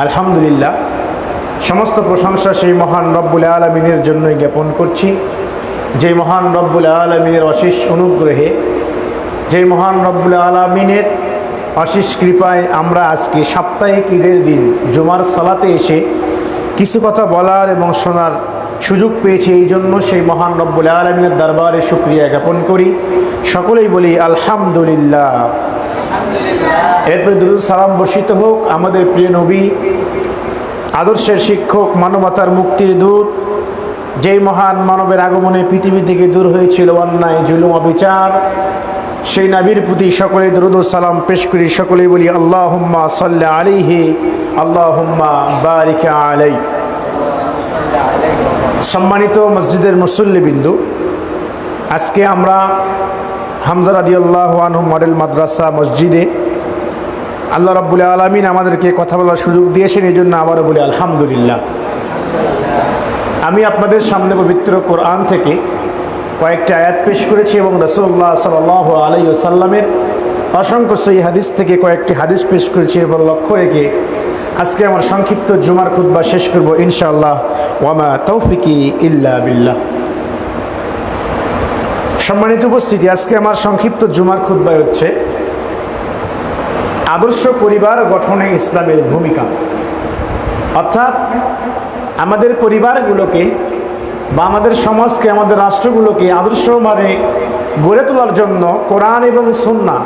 আলহামদুলিল্লাহ, সমস্ত প্রশংসা সেই মহান রব্বুল আলামিনের জন্যই জ্ঞাপন করছি, যে মহান রব্বুল আলামিনের অশেষ অনুগ্রহে, যে মহান রব্বুল আলামিনের অশেষ কৃপায় আমরা আজকে সাপ্তাহিক ঈদের দিন জুমার সালাতে এসে কিছু কথা বলার এবং শোনার সুযোগ পেয়েছি। এই জন্য সেই মহান রব্বুল আলামিনের দরবারে শুকরিয়া জ্ঞাপন করি। সকলেই বলি আলহামদুলিল্লাহ। এরপরে দুরূদ সালাম বর্ষিত হোক আমাদের প্রিয় নবী, আদর্শের শিক্ষক, মানবতার মুক্তির দূত, যেই মহান মানবের আগমনে পৃথিবী থেকে দূর হয়েছিল অন্যায়, জুলুম, অবিচার, সেই নবীর প্রতি সকলে দুরূদ সালাম পেশ করি। সকলেই বলি আল্লাহুম্মা সাল্লি আলাইহি, আল্লাহুম্মা বারিক আলাইহি। সম্মানিত মসজিদের মুসল্লিবিন্দু, আজকে আমরা হামজা রাদিয়াল্লাহু আনহু মডেল মাদ্রাসা মসজিদে আল্লাহ রাব্বুল আলামিন আমাদেরকে কথা বলার সুযোগ দিয়েছেন, এই জন্য আবারও বলি আলহামদুলিল্লাহ। আমি আপনাদের সামনে পবিত্র কোরআন থেকে কয়েকটি আয়াত পেশ করেছি এবং রাসূলুল্লাহ সাল্লাল্লাহু আলাইহি ওয়াসাল্লামের অসংখ্য সহিহ হাদিস থেকে কয়েকটি হাদিস পেশ করেছি। এরপর লক্ষ্য রেখে আজকে আমার সংক্ষিপ্ত জুমার খুতবা শেষ করব ইনশাআল্লাহ। ওয়ামা তৌফিকি ইল্লা বিল্লাহ। সম্মানিত উপস্থিতি, আজকে আমার সংক্ষিপ্ত জুমার খুতবা হচ্ছে আদর্শ পরিবার গঠনে ইসলামের ভূমিকা। অর্থাৎ আমাদের পরিবারগুলোকে বা আমাদের সমাজকে, আমাদের রাষ্ট্রগুলোকে আদর্শভাবে গড়ে তোলার জন্য কোরআন এবং সুন্নাহ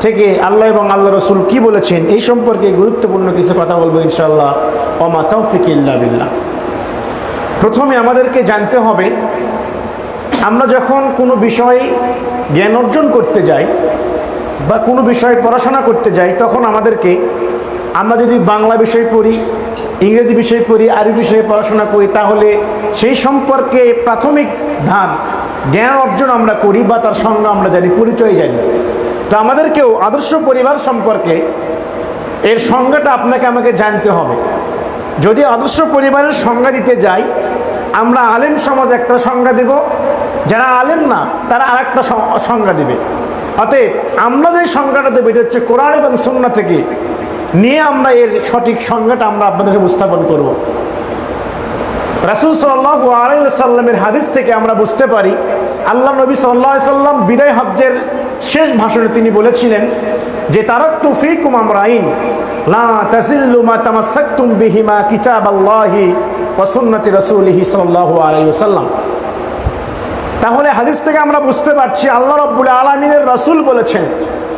থেকে আল্লাহ এবং আল্লাহ রসুল কি বলেছেন এই সম্পর্কে গুরুত্বপূর্ণ কিছু কথা বলবো ইনশাআল্লাহ। ওমা তৌফিক ইল্লা বিল্লাহ। প্রথমে আমাদেরকে জানতে হবে, আমরা যখন কোনো বিষয়ে জ্ঞান অর্জন করতে যাই বা কোনো বিষয়ে পড়াশোনা করতে যাই, তখন আমরা যদি বাংলা বিষয় পড়ি, ইংরেজি বিষয় পড়ি, আরবি বিষয়ে পড়াশোনা করি, তাহলে সেই সম্পর্কে প্রাথমিক জ্ঞান অর্জন আমরা করি বা তার সঙ্গে আমরা জানি, পরিচয় জানি। তো আমাদেরকেও আদর্শ পরিবার সম্পর্কে এর সংজ্ঞাটা আপনাকে আমাকে জানতে হবে। যদি আদর্শ পরিবারের সংজ্ঞা দিতে যাই, আমরা আলেম সমাজ একটা সংজ্ঞা দেব, যারা আলেম না তারা আর একটা সংজ্ঞা দেবে। অতএব আমরা যে সংজ্ঞাটা দেবো এটা হচ্ছে কোরআন এবং সুন্নাহ থেকে নিয়ে আমরা এর সঠিক সংজ্ঞাটা আমরা আপনাদের উপস্থাপন করব। রাসূল সাল্লাল্লাহু আলাইহি ওয়াসাল্লামের হাদিস থেকে আমরা বুঝতে পারি, আল্লাহ নবী সাল্লাল্লাহু আলাইহি ওয়াসাল্লাম বিদায় হজ্জের শেষ ভাষণে তিনি বলেছিলেন যে তারাকতু ফীকুম আমরাইন লা তাযিল্লু মা তামাসসাকতুম বিহিমা কিতাবাল্লাহি ওয়া সুন্নতি রাসূলিহি সাল্লাল্লাহু আলাইহি ওয়াসাল্লাম। তাহলে হাদিস থেকে আমরা বুঝতে পারছি আল্লাহ রাব্বুল আলামিনের রাসূল বলেছেন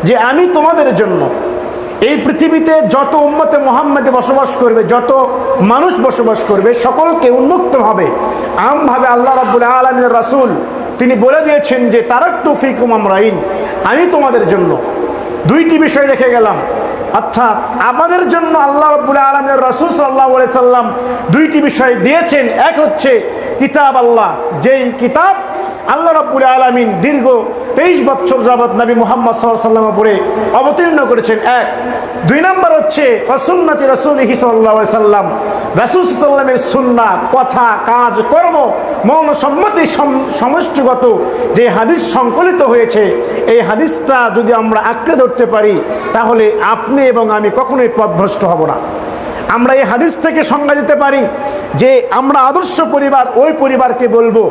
যে আমি তোমাদের জন্য এই পৃথিবীতে যত উম্মতে মুহাম্মাদে বসবাস করবে, যত মানুষ বসবাস করবে, সকলকে উন্মুক্তভাবে আমভাবে আল্লাহ রাব্বুল আলামিনের রাসূল তিনি বলে দিয়েছেন যে তারাকতু ফীকুম আমরাইন, আমি তোমাদের জন্য দুইটি বিষয় রেখে গেলাম। অর্থাৎ আমাদের জন্য আল্লাহ রাব্বুল আলামিনের রাসূল সাল্লাল্লাহু আলাইহি সাল্লাম দুইটি বিষয় দিয়েছেন। এক হচ্ছে কিতাব আল্লাহ, যেই কিতাব আল্লাহ রাব্বুল আলামিন দীর্ঘ 23 বছর যাবত নবী মুহাম্মদ সাল্লাল্লাহু আলাইহি ওয়াসাল্লামের উপরে অবতীর্ণ করেছেন। এক। দুই নম্বর হচ্ছে সুন্নতি রাসূলিহি সাল্লাল্লাহু আলাইহি ওয়াসাল্লাম, রাসূল সাল্লাল্লাহু আলাইহি ওয়াসাল্লামের সুন্নাহ, কথা, কাজ, কর্ম, মৌন সম্মতি সমষ্টিগত যে হাদিস সংকলিত হয়েছে, এই হাদিসটা যদি আমরা আঁকড়ে ধরতে পারি তাহলে আপনি এবং আমি কখনোই পথভ্রষ্ট হব না। আমরা এই হাদিস থেকে সংজ্ঞা দিতে পারি যে আমরা আদর্শ পরিবার ওই পরিবারকে বলবো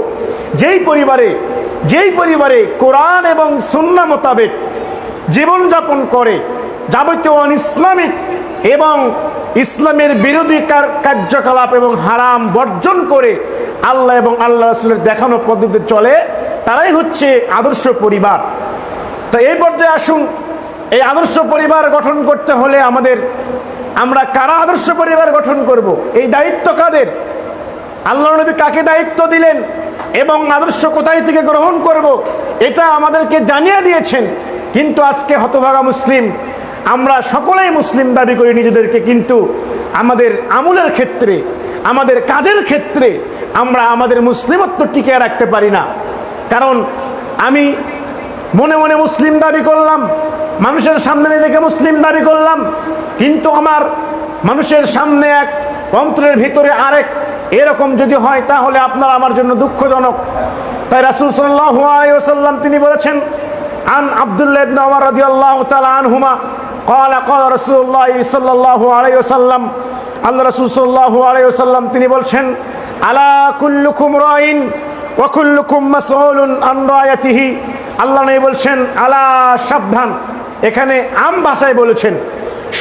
যেই পরিবারে কোরআন এবং সুন্নাহ মোতাবেক জীবনযাপন করে, যাবতীয় ইসলামিক এবং ইসলামের বিরোধী কার্যকলাপ এবং হারাম বর্জন করে আল্লাহ এবং আল্লাহ রাসূলের দেখানো পদ্ধতিতে চলে, তারাই হচ্ছে আদর্শ পরিবার। তো এই পর্যায়ে আসুন, এই আদর্শ পরিবার গঠন করতে হলে আমরা কারা আদর্শ পরিবার গঠন করব, এই দায়িত্ব কাদের, আল্লাহ নবী কাকে দায়িত্ব দিলেন এবং আদর্শ কোথায় থেকে গ্রহণ করব, এটা আমাদেরকে জানিয়ে দিয়েছেন। কিন্তু আজকে হতভাগা মুসলিম, আমরা সকলেই মুসলিম দাবি করি নিজেদেরকে, কিন্তু আমাদের আমলের ক্ষেত্রে, আমাদের কাজের ক্ষেত্রে আমরা আমাদের মুসলিমত্ব টিকিয়ে রাখতে পারি না। কারণ আমি মনে মনে মুসলিম দাবি করলাম, মানুষের সামনে নিজেকে মুসলিম দাবি করলাম, কিন্তু আমার মানুষের সামনে এক, অন্তরের ভিতরে আরেক, এরকম যদি হয় তাহলে আপনার আমার জন্য দুঃখজনক। তাই রাসূল সাল্লাল্লাহু আলাইহি ওয়াসাল্লাম তিনি বলেছেন, আন আব্দুল্লাহ ইবনে ওমর রাদিয়াল্লাহু তাআলা আনহুমা قال قال رسول الله صلى الله عليه وسلم আল্লাহ রাসূল সাল্লাল্লাহু আলাইহি ওয়াসাল্লাম তিনি বলছেন, আলা কুল্লুকুম রাইন ওয়া কুল্লুকুম মাসউলুন আন রায়াতিহি। আল্লাহ নবী বলছেন, আলা সাবধান, এখানে আম ভাষায় বলেছেন,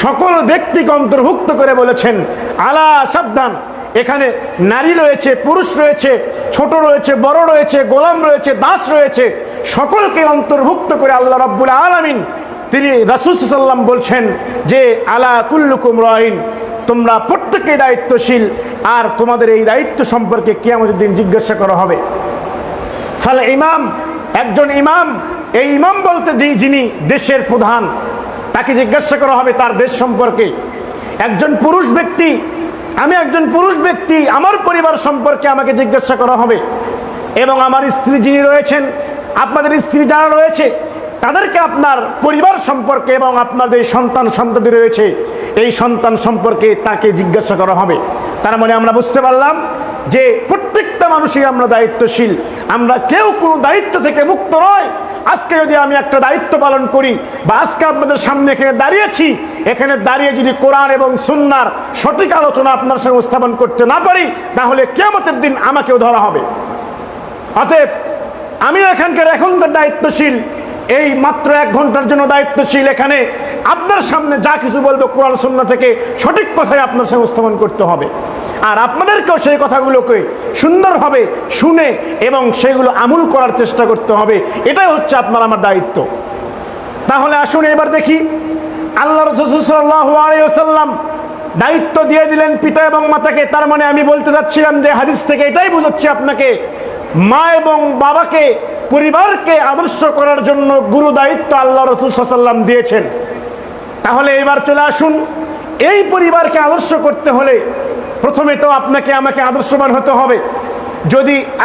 সকল ব্যক্তিকে অন্তর্ভুক্ত করে বলেছেন আলা সাবধান। এখানে নারী রয়েছে, পুরুষ রয়েছে, ছোট রয়েছে, বড় রয়েছে, গোলাম রয়েছে, দাস রয়েছে, সকলকে অন্তর্ভুক্ত করে আল্লাহ রাব্বুল আলামিন তিনি রাসূল সাল্লাল্লাহু আলাইহি ওয়াসাল্লাম বলছেন যে আলা কুল্লুকুম রাইন, তোমরা প্রত্যেকেই দায়িত্বশীল, আর তোমাদের এই দায়িত্ব সম্পর্কে কিয়ামতের দিন জিজ্ঞাসা করা হবে। ফাল ইমাম, একজন ইমাম, এই ইমাম বলতে যিনি দেশের প্রধান, তাকে জিজ্ঞাসা করা হবে তার দেশ সম্পর্কে। একজন পুরুষ ব্যক্তি, আমি একজন পুরুষ ব্যক্তি, আমার পরিবার সম্পর্কে আমাকে জিজ্ঞাসা করা হবে। এবং আমার স্ত্রী যিনি রয়েছেন, আপনাদের স্ত্রী যারা রয়েছে, তাদেরকে আপনার পরিবার সম্পর্কে এবং আপনাদের সন্তান সন্ততি রয়েছে এই সন্তান সম্পর্কে তাকে জিজ্ঞাসা করা হবে। তার মানে আমরা বুঝতে পারলাম যে প্রত্যেকটা মানুষই আমরা দায়িত্বশীল, আমরা কেউ কোনো দায়িত্ব থেকে মুক্ত নয়। আজকে যদি আমি একটা দায়িত্ব পালন করি, বা আজকে আপনাদের সামনে এখানে দাঁড়িয়েছি, এখানে দাঁড়িয়ে যদি কোরআন এবং সুন্নাহর সঠিক আলোচনা আপনার সঙ্গে উপস্থাপন করতে না পারি, তাহলে কিয়ামতের দিন আমাকেও ধরা হবে। অতএব আমি এখনকার দায়িত্বশীল, এই মাত্র 1 ঘন্টার জন্য দায়িত্বশীল। এখানে আপনার সামনে যা কিছু বলবো কোরআন সুন্নাহ থেকে সঠিক কথাই আপনার সঙ্গে উপস্থাপন করতে হবে, আর আপনাদেরকেও সেই কথাগুলোকে সুন্দরভাবে শুনে এবং সেগুলো আমল করার চেষ্টা করতে হবে। এটাই হচ্ছে আপনার আমার দায়িত্ব। তাহলে আসুন এবার দেখি, আল্লাহ রাসূল সাল্লাল্লাহু আলাইহি ওয়াসাল্লাম দায়িত্ব দিয়ে দিলেন পিতা এবং মাতাকে। তার মানে আমি বলতে চাচ্ছিলাম যে হাদিস থেকে এটাই বোঝাচ্ছি আপনাকে, মা এবং বাবাকে, পরিবারকে আদর্শ করার জন্য গুরু দায়িত্ব আল্লাহ রাসূল সাল্লাল্লাহু আলাইহি ওয়াসাল্লাম দিয়েছেন। তাহলে এবার চলে আসুন, এই পরিবারকে আদর্শ করতে হলে প্রথমে তো আপনাকে আমাকে আদর্শবান হতে হবে।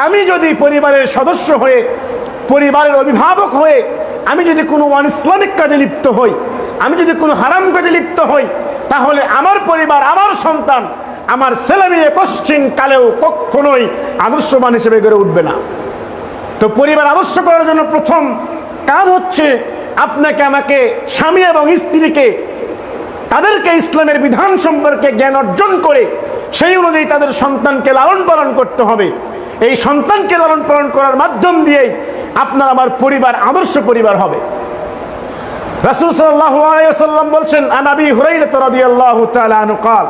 আমি যদি পরিবারের সদস্য হয়ে, পরিবারের অভিভাবক হয়ে আমি যদি কোনো অনইসলামিক কাজে লিপ্ত হই, আমি যদি কোনো হারাম কাজে লিপ্ত হই, তাহলে আমার পরিবার, আমার সন্তান, আমার ছেলেমেয়ে কোশ্চিন কালেও কখনোই আদর্শবান হিসেবে গড়ে উঠবে না। তো পরিবার আদর্শ করার জন্য প্রথম কাজ হচ্ছে আপনাকে আমাকে, স্বামী এবং স্ত্রীকে, তাদেরকে ইসলামের বিধান সম্পর্কে জ্ঞান অর্জন করে সেই অনুযায়ী তাদের সন্তানকে লালন পালন করতে হবে। এই সন্তানকে লালন পালন করার মাধ্যম দিয়েই আপনার আমার পরিবার আদর্শ পরিবার হবে। রাসূল সাল্লাল্লাহু আলাইহি ওয়াসাল্লাম বলছেন, আন আবি হুরায়রা রাদিয়াল্লাহু তাআলা আনহু قال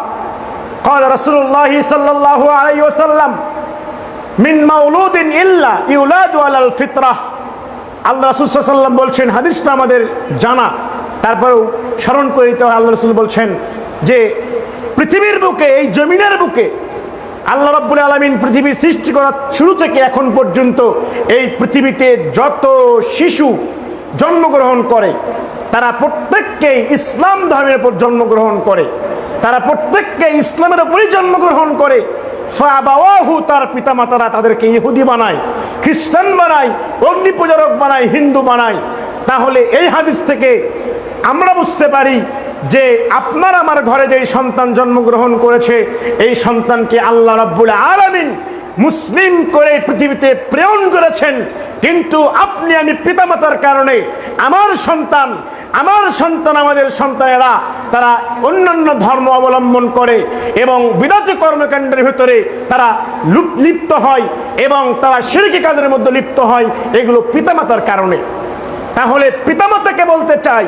قال رسول الله صلى الله عليه وسلم মিন মাউলুদিন ইল্লা ইউলাদু আলাল ফিতরাহ। আল্লাহ রাসূল সাল্লাল্লাহু আলাইহি ওয়াসাল্লাম বলছেন, হাদিসটা আমাদের জানা, তারপরেও স্মরণ করে দিতে হয়। আল্লাহ রাসূল বলছেন যে পৃথিবীর বুকে, এই জমিনের বুকে আল্লাহ রাব্বুল আলামিন পৃথিবী সৃষ্টি করার শুরু থেকে এখন পর্যন্ত এই পৃথিবীতে যত শিশু জন্মগ্রহণ করে তারা প্রত্যেককেই ইসলাম ধর্মের উপর জন্মগ্রহণ করে, তারা প্রত্যেককে ইসলামের উপরই জন্মগ্রহণ করে। ফাবাওয়াহু, তার পিতামাতারা তাদেরকে ইহুদি বানায়, খ্রিস্টান বানায়, অগ্নি পূজারক বানায়, হিন্দু বানায়। তাহলে এই হাদিস থেকে আমরা বুঝতে পারি যে আপনার আমার ঘরে যেই সন্তান জন্মগ্রহণ করেছে, এই সন্তানকে আল্লাহ রাব্বুল আলামিন মুসলিম করে পৃথিবীতে প্রেরণ করেছেন। কিন্তু আপনি আমি পিতামাতার কারণে আমার সন্তান, আমাদের সন্তানেরা তারা অন্যান্য ধর্ম অবলম্বন করে এবং বিদআতি কর্মকাণ্ডের ভিতরে তারা লিপ্ত হয় এবং তারা শিরকি কাজের মধ্যে লিপ্ত হয়, এগুলো পিতামাতার কারণে। তাহলে পিতামাতাকে বলতে চাই,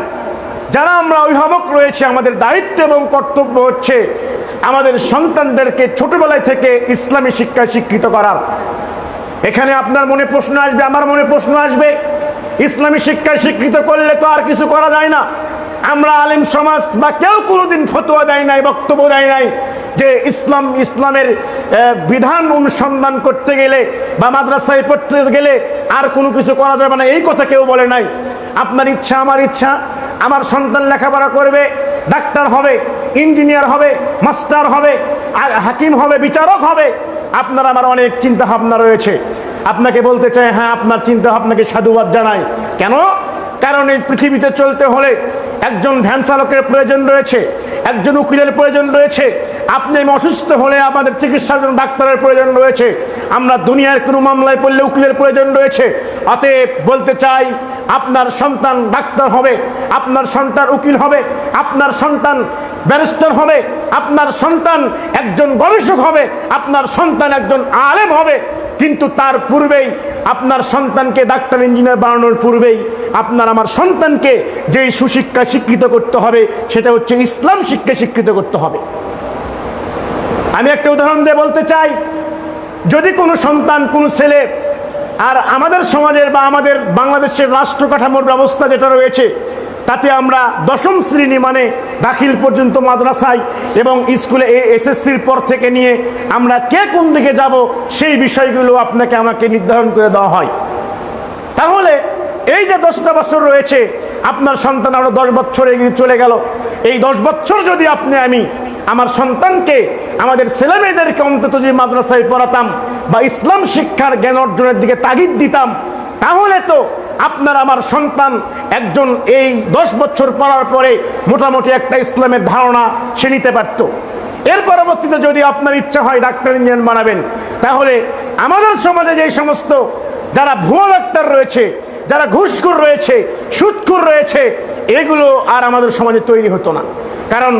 যারা আমরা অভিভাবক রয়েছে, আমাদের দায়িত্ব এবং কর্তব্য হচ্ছে আমাদের সন্তানদেরকে ছোটবেলায় থেকে ইসলামী শিক্ষায় শিক্ষিত করার। এখানে আপনার মনে প্রশ্ন আসবে, আমার মনে প্রশ্ন আসবে, ইসলামী শিক্ষায় শিক্ষিত করলে তো আর কিছু করা যায় না। আমরা আলেম সমাজ বা কেউ কোনোদিন ফতোয়া দেয় নাই, বক্তব্য দেয় নাই যে ইসলামের বিধান অনুসন্ধান করতে গেলে বা মাদ্রাসায় পড়তে গেলে আর কোনো কিছু করা যাবে না, এই কথা কেউ বলে নাই। আপনার ইচ্ছা, আমার ইচ্ছা, আমার সন্তান লেখাপড়া করবে, ডাক্তার হবে, ইঞ্জিনিয়ার হবে, মাস্টার হবে, হাকিম হবে, বিচারক হবে। আপনার আমার অনেক চিন্তা ভাবনা রয়েছে। আপনাকে বলতে চাই, হ্যাঁ, আপনার চিন্তা ভাবনাকে সাধুবাদ জানাই। কেন? কারণ এই পৃথিবীতে চলতে হলে একজন ভ্যান চালকের প্রয়োজন রয়েছে, একজন উকিলের প্রয়োজন রয়েছে। আপনি অসুস্থ হলে আমাদের চিকিৎসার জন্য ডাক্তারের প্রয়োজন রয়েছে। আমরা দুনিয়ার কোনো মামলায় পড়লে উকিলের প্রয়োজন রয়েছে। অতএব বলতে চাই, আপনার সন্তান ডাক্তার হবে, আপনার সন্তান উকিল হবে, আপনার সন্তান ব্যারিস্টার হবে, আপনার সন্তান একজন গবেষক হবে, আপনার সন্তান একজন আলেম হবে, কিন্তু তার পূর্বেই আপনার সন্তানকে ডাক্তার ইঞ্জিনিয়ার বানানোর পূর্বেই আপনার আমার সন্তানকে যেই সুশিক্ষা শিক্ষিত করতে হবে সেটা হচ্ছে ইসলাম শিক্ষা শিক্ষিত করতে হবে। আমি একটা উদাহরণ দিয়ে বলতে চাই, যদি কোনো সন্তান, কোনো ছেলে, আর আমাদের সমাজের বা আমাদের বাংলাদেশের রাষ্ট্র কাঠামোর ব্যবস্থা যেটা রয়েছে তাতে আমরা দশম শ্রেণী মানে দাখিল পর্যন্ত মাদ্রাসায় এবং স্কুলে এসএসসির পর থেকে নিয়ে আমরা কে কোন দিকে যাব সেই বিষয়গুলো আপনাকে আমাকে নির্ধারণ করে দেওয়া হয়। তাহলে এই যে 10টা বছর রয়েছে, আপনার সন্তান আরো 10 বছরে চলে গেল, এই 10 বছর যদি আমি আমার সন্তানকে, আমাদের ছেলেমেয়েদেরকে অন্তত যদি মাদ্রাসায় পড়াতাম বা ইসলাম শিক্ষার জ্ঞান অর্জনের দিকে তাগিদ দিতাম, তাহলে তো আপনার আমার সন্তান একজন এই 10 বছর পড়ার পরে মোটামুটি একটা ইসলামের ধারণা সে নিতে পারত। এর পরবর্তীতে যদি আপনার ইচ্ছা হয় ডাক্তার ইঞ্জিনিয়ার বানাবেন, তাহলে আমাদের সমাজে যে সমস্ত যারা ভুয়া ডাক্তার রয়েছে, যারা ঘুষখোর রয়েছে, সুদখোর রয়েছে, এগুলো আর আমাদের সমাজে তৈরি হতো না। কারণ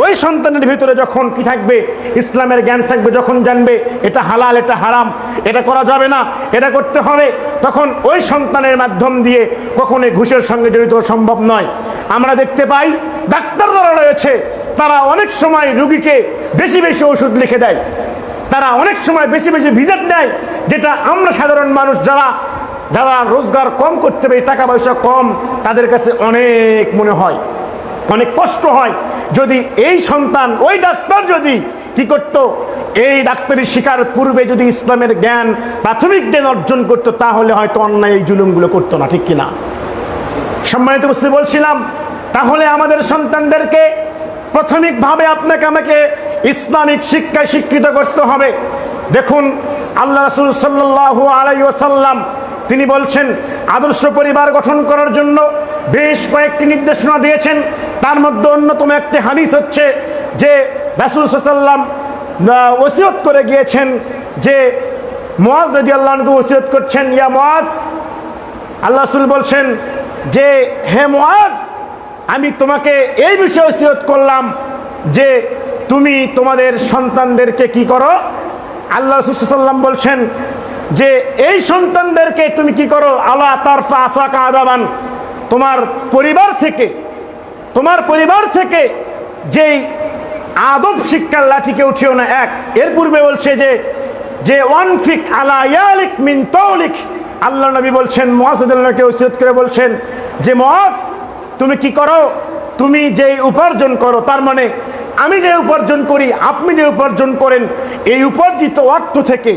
ওই সন্তানের ভিতরে যখন কি থাকবে, ইসলামের জ্ঞান থাকবে, যখন জানবে এটা হালাল, এটা হারাম, এটা করা যাবে না, এটা করতে হবে, তখন ওই সন্তানের মাধ্যম দিয়ে কখনোই ঘুষের সঙ্গে জড়িত সম্ভব নয়। আমরা দেখতে পাই ডাক্তার যারা রয়েছে তারা অনেক সময় রুগীকে বেশি বেশি ওষুধ লিখে দেয়, তারা অনেক সময় বেশি বেশি ভিজিট নেয়, যেটা আমরা সাধারণ মানুষ যারা যারা রোজগার কম করতে পারে, টাকা পয়সা কম, তাদের কাছে অনেক মনে হয়, অনেক কষ্ট হয়। যদি এই সন্তান, ওই ডাক্তার যদি কি করত, এই ডাক্তারি শিকার পূর্বে যদি ইসলামের জ্ঞান, প্রাথমিক জ্ঞান অর্জন করত, তাহলে হয়তো অন্যায় এই জুলুমগুলো করতো না, ঠিক কিনা? সম্মানিত উপস্থিতি, বলছিলাম তাহলে আমাদের সন্তানদেরকে প্রাথমিকভাবে আপনাকে আমাকে ইসলামিক শিক্ষায় শিক্ষিত করতে হবে। দেখুন আল্লাহ রাসূল সাল্লাল্লাহু আলাইহি ওয়াসাল্লাম তিনি বলছেন আদর্শ পরিবার গঠন করার জন্য বেশ কয়েকটি নির্দেশনা দিয়েছেন। তার মধ্যে অন্যতম একটি হাদিস হচ্ছে যে রাসূল সাল্লাল্লাহু আলাইহি ওয়াসাল্লাম ওসিয়ত করে গিয়েছেন যে মুআজ রাদিয়াল্লাহু আনহু ওসিয়ত করছেন, ইয়া মুআজ, আল্লাহ রাসূল বলছেন যে হে মুআজ, আমি তোমাকে এই বিষয়ে ওসিয়ত করলাম যে তুমি তোমাদের সন্তানদেরকে কি করো। আল্লাহ রাসূল সাল্লাল্লাহু আলাইহি ওয়াসাল্লাম বলছেন যে এই সন্তানদেরকে তুমি কি করো, আলা তারফা আসাকা আদাবান, তোমার পরিবার থেকে যেই আদব শিক্ষার লাঠিকে উঠিও না। এক, এর পূর্বে বলছে যে ওয়ানফিক আলা ইয়ালিক মিন তাওলিক, আল্লাহ নবী বলছেন মুআজ রাদিয়াল্লাহু আনহুকে ওসিয়ত করে বলছেন যে মুআজ, তুমি কি করো, তুমি যে উপার্জন করো, তার মানে আমি যে উপার্জন করি, আপনি যে উপার্জন করেন, এই উপার্জিত অর্থ থেকে,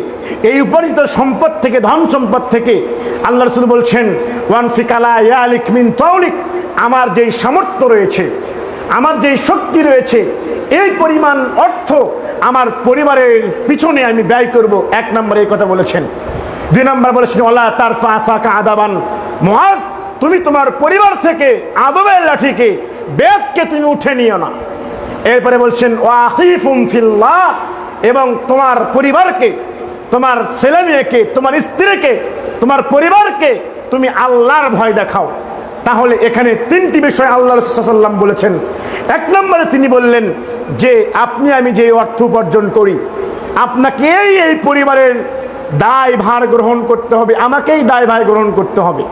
এই উপার্জিত সম্পদ থেকে, ধন সম্পদ থেকে আল্লাহ রাসূল বলছেন ওয়ানফিক আলা ইয়ালিক মিন তাওলিক, আমার যেই সামর্থ্য রয়েছে, আমার যেই শক্তি রয়েছে, এই পরিমাণ অর্থ আমার পরিবারের পিছনে আমি ব্যয় করব। 1 নম্বরে এই কথা বলেছেন। 2 নম্বর বলেছেন ওয়ালা তারফা আসাকা আদাবান, মুআজ, তুমি তোমার পরিবার থেকে আদবের লাঠিকে, বেদকে তুমি উঠে নিও না। এরপরে বলছেন ওয়াখিফুম ফিল্লাহ, এবং তোমার পরিবারকে, তোমার ছেলে মেয়েকে, তোমার স্ত্রীকে, তোমার পরিবারকে তুমি আল্লাহর ভয় দেখাও। তাহলে এখানে 3টি বিষয় আল্লাহ রাসূল সাল্লাল্লাহু আলাইহি ওয়াসাল্লাম বলেছেন। 1 নম্বরে তিনি বললেন যে আমি যে অর্থ উপার্জন করি, আপনাকে এই পরিবারের দায়ভার গ্রহণ করতে হবে, আমাকেই দায়ভার গ্রহণ করতে হবে।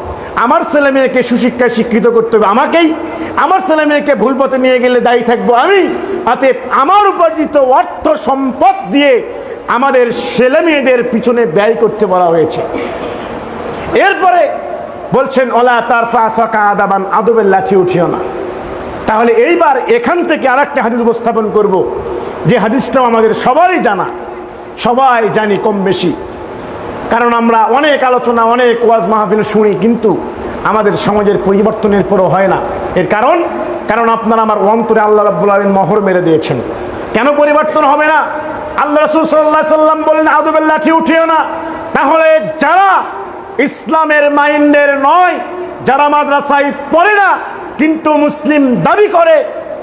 আমার ছেলে মেয়েকে সুশিক্ষায় শিক্ষিত করতে হবে আমাকেই, আমার ছেলে মেয়েকে ভুল পথে নিয়ে গেলে দায়ী থাকবো আমি। অতএব আমার উপার্জিত অর্থ সম্পদ দিয়ে আমাদের ছেলে মেয়েদের পিছনে ব্যয় করতে বলা হয়েছে। এরপরে বলছেন ওলা তারফা আসাকা আদাবান, আদবের লাঠি উঠিও না। তাহলে এইবার এখান থেকে আরেকটা হাদিস উপস্থাপন করব, যে হাদিসটাও আমাদের সবারই জানা, সবাই জানি কম বেশি, কারণ আমরা অনেক আলোচনা, অনেক ওয়াজ মাহফিল শুনি, কিন্তু আমাদের সমাজের পরিবর্তনের পরও হয় না। এর কারণ আপনারা আমার অন্তরে আল্লাহ রাব্বুল আলামিন মোহর মেরে দিয়েছেন। কেন পরিবর্তন হবে না? আল্লাহ রাসূল সাল্লাল্লাহু আলাইহি ওয়াসাল্লাম বলেন আদবের লাঠি উঠিও না। তাহলে যারা ইসলামের মাইন্ডের নয়, যারা মাদ্রাসায় পড়ে না কিন্তু মুসলিম দাবি করে,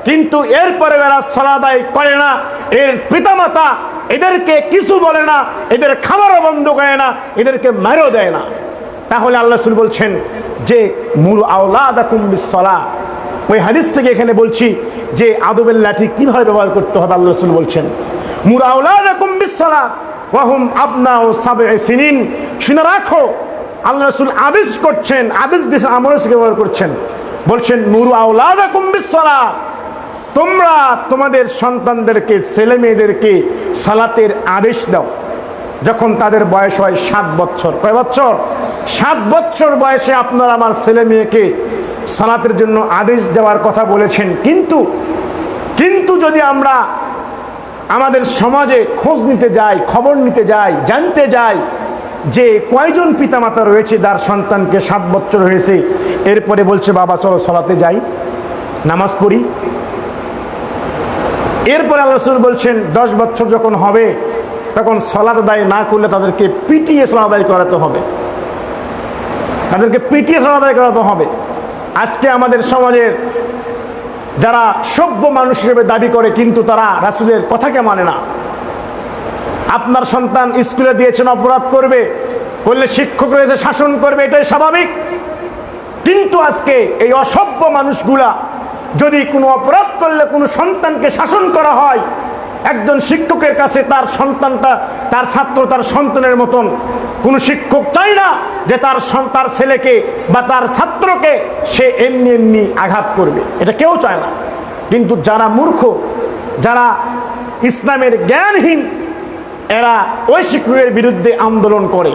কিন্তু এরপরে এরা সালাত আদায় করে না, এর পিতামাতা এদেরকে কিছু বলে না, এদের খাবারও বন্ধ করে না, এদেরকে মারও দেয় না, তাহলে আল্লাহ রাসূল বলছেন যে মুরু আওলাদাকুম বিসসালাহ, ওই হাদিস থেকে এখানে বলছি যে আদবের লাঠি কিভাবে ব্যবহার করতে হবে। আল্লাহ রাসূল বলছেন মুরু আওলাদাকুম বিসসালাত ওয়া হুম আবনাউ সাবঈ সিনিন। শুনে রাখো, আল্লাহ রাসূল আদেশ করছেন, আদেশ দিয়েছেন, আমলের সাথে ব্যবহার করছেন। বলছেন মুরু আওলাদাকুম বিসসালাত, তোমরা তোমাদের সন্তানদেরকে, ছেলে মেয়েদেরকে সালাতের আদেশ দাও যখন তাদের বয়স হয় 7 বছর। কয় বছর? 7 বছর বয়সে আপনার আমার ছেলে মেয়েকে সালাতের জন্য আদেশ দেওয়ার কথা বলেছেন। কিন্তু যদি আমরা আমাদের সমাজে খোঁজ নিতে যাই, খবর নিতে যাই, জানতে যাই যে কয়জন পিতামাতা রয়েছে যার সন্তানকে 7 বছর হয়েছে এরপরে বলছে বাবা চলো সালাতে যাই, নামাজ পড়ি। এরপরে আল্লাহ রাসূল বলছেন 10 বছর যখন হবে তখন সালাত আদায় না করলে তাদেরকে পিটিয়ে সালাত আদায় করাতে হবে, তাদেরকে পিটিয়ে সালাত আদায় করাতে হবে। আজকে আমাদের সমাজের যারা সভ্য মানুষ হিসেবে দাবি করে কিন্তু তারা রাসূলের কথাকে মানে না। আপনার সন্তান স্কুলে দিয়েছেন, অপরাধ করবে, করলে শিক্ষক রয়েছে শাসন করবে, এটাই স্বাভাবিক। কিন্তু আজকে এই অসভ্য মানুষগুলা যদি কোনো অপরাধ করলে কোনো সন্তানকে শাসন করা হয়, একজন শিক্ষকের কাছে তার সন্তানটা, তার ছাত্র তার সন্তানের মতন কোনো শিক্ষক চায় না যে তার ছেলেকে বা তার ছাত্রকে সে এমনি এমনি আঘাত করবে, এটা কেউ চায় না। কিন্তু যারা মূর্খ, যারা ইসলামের জ্ঞানহীন, এরা ওই শিক্ষকের বিরুদ্ধে আন্দোলন করে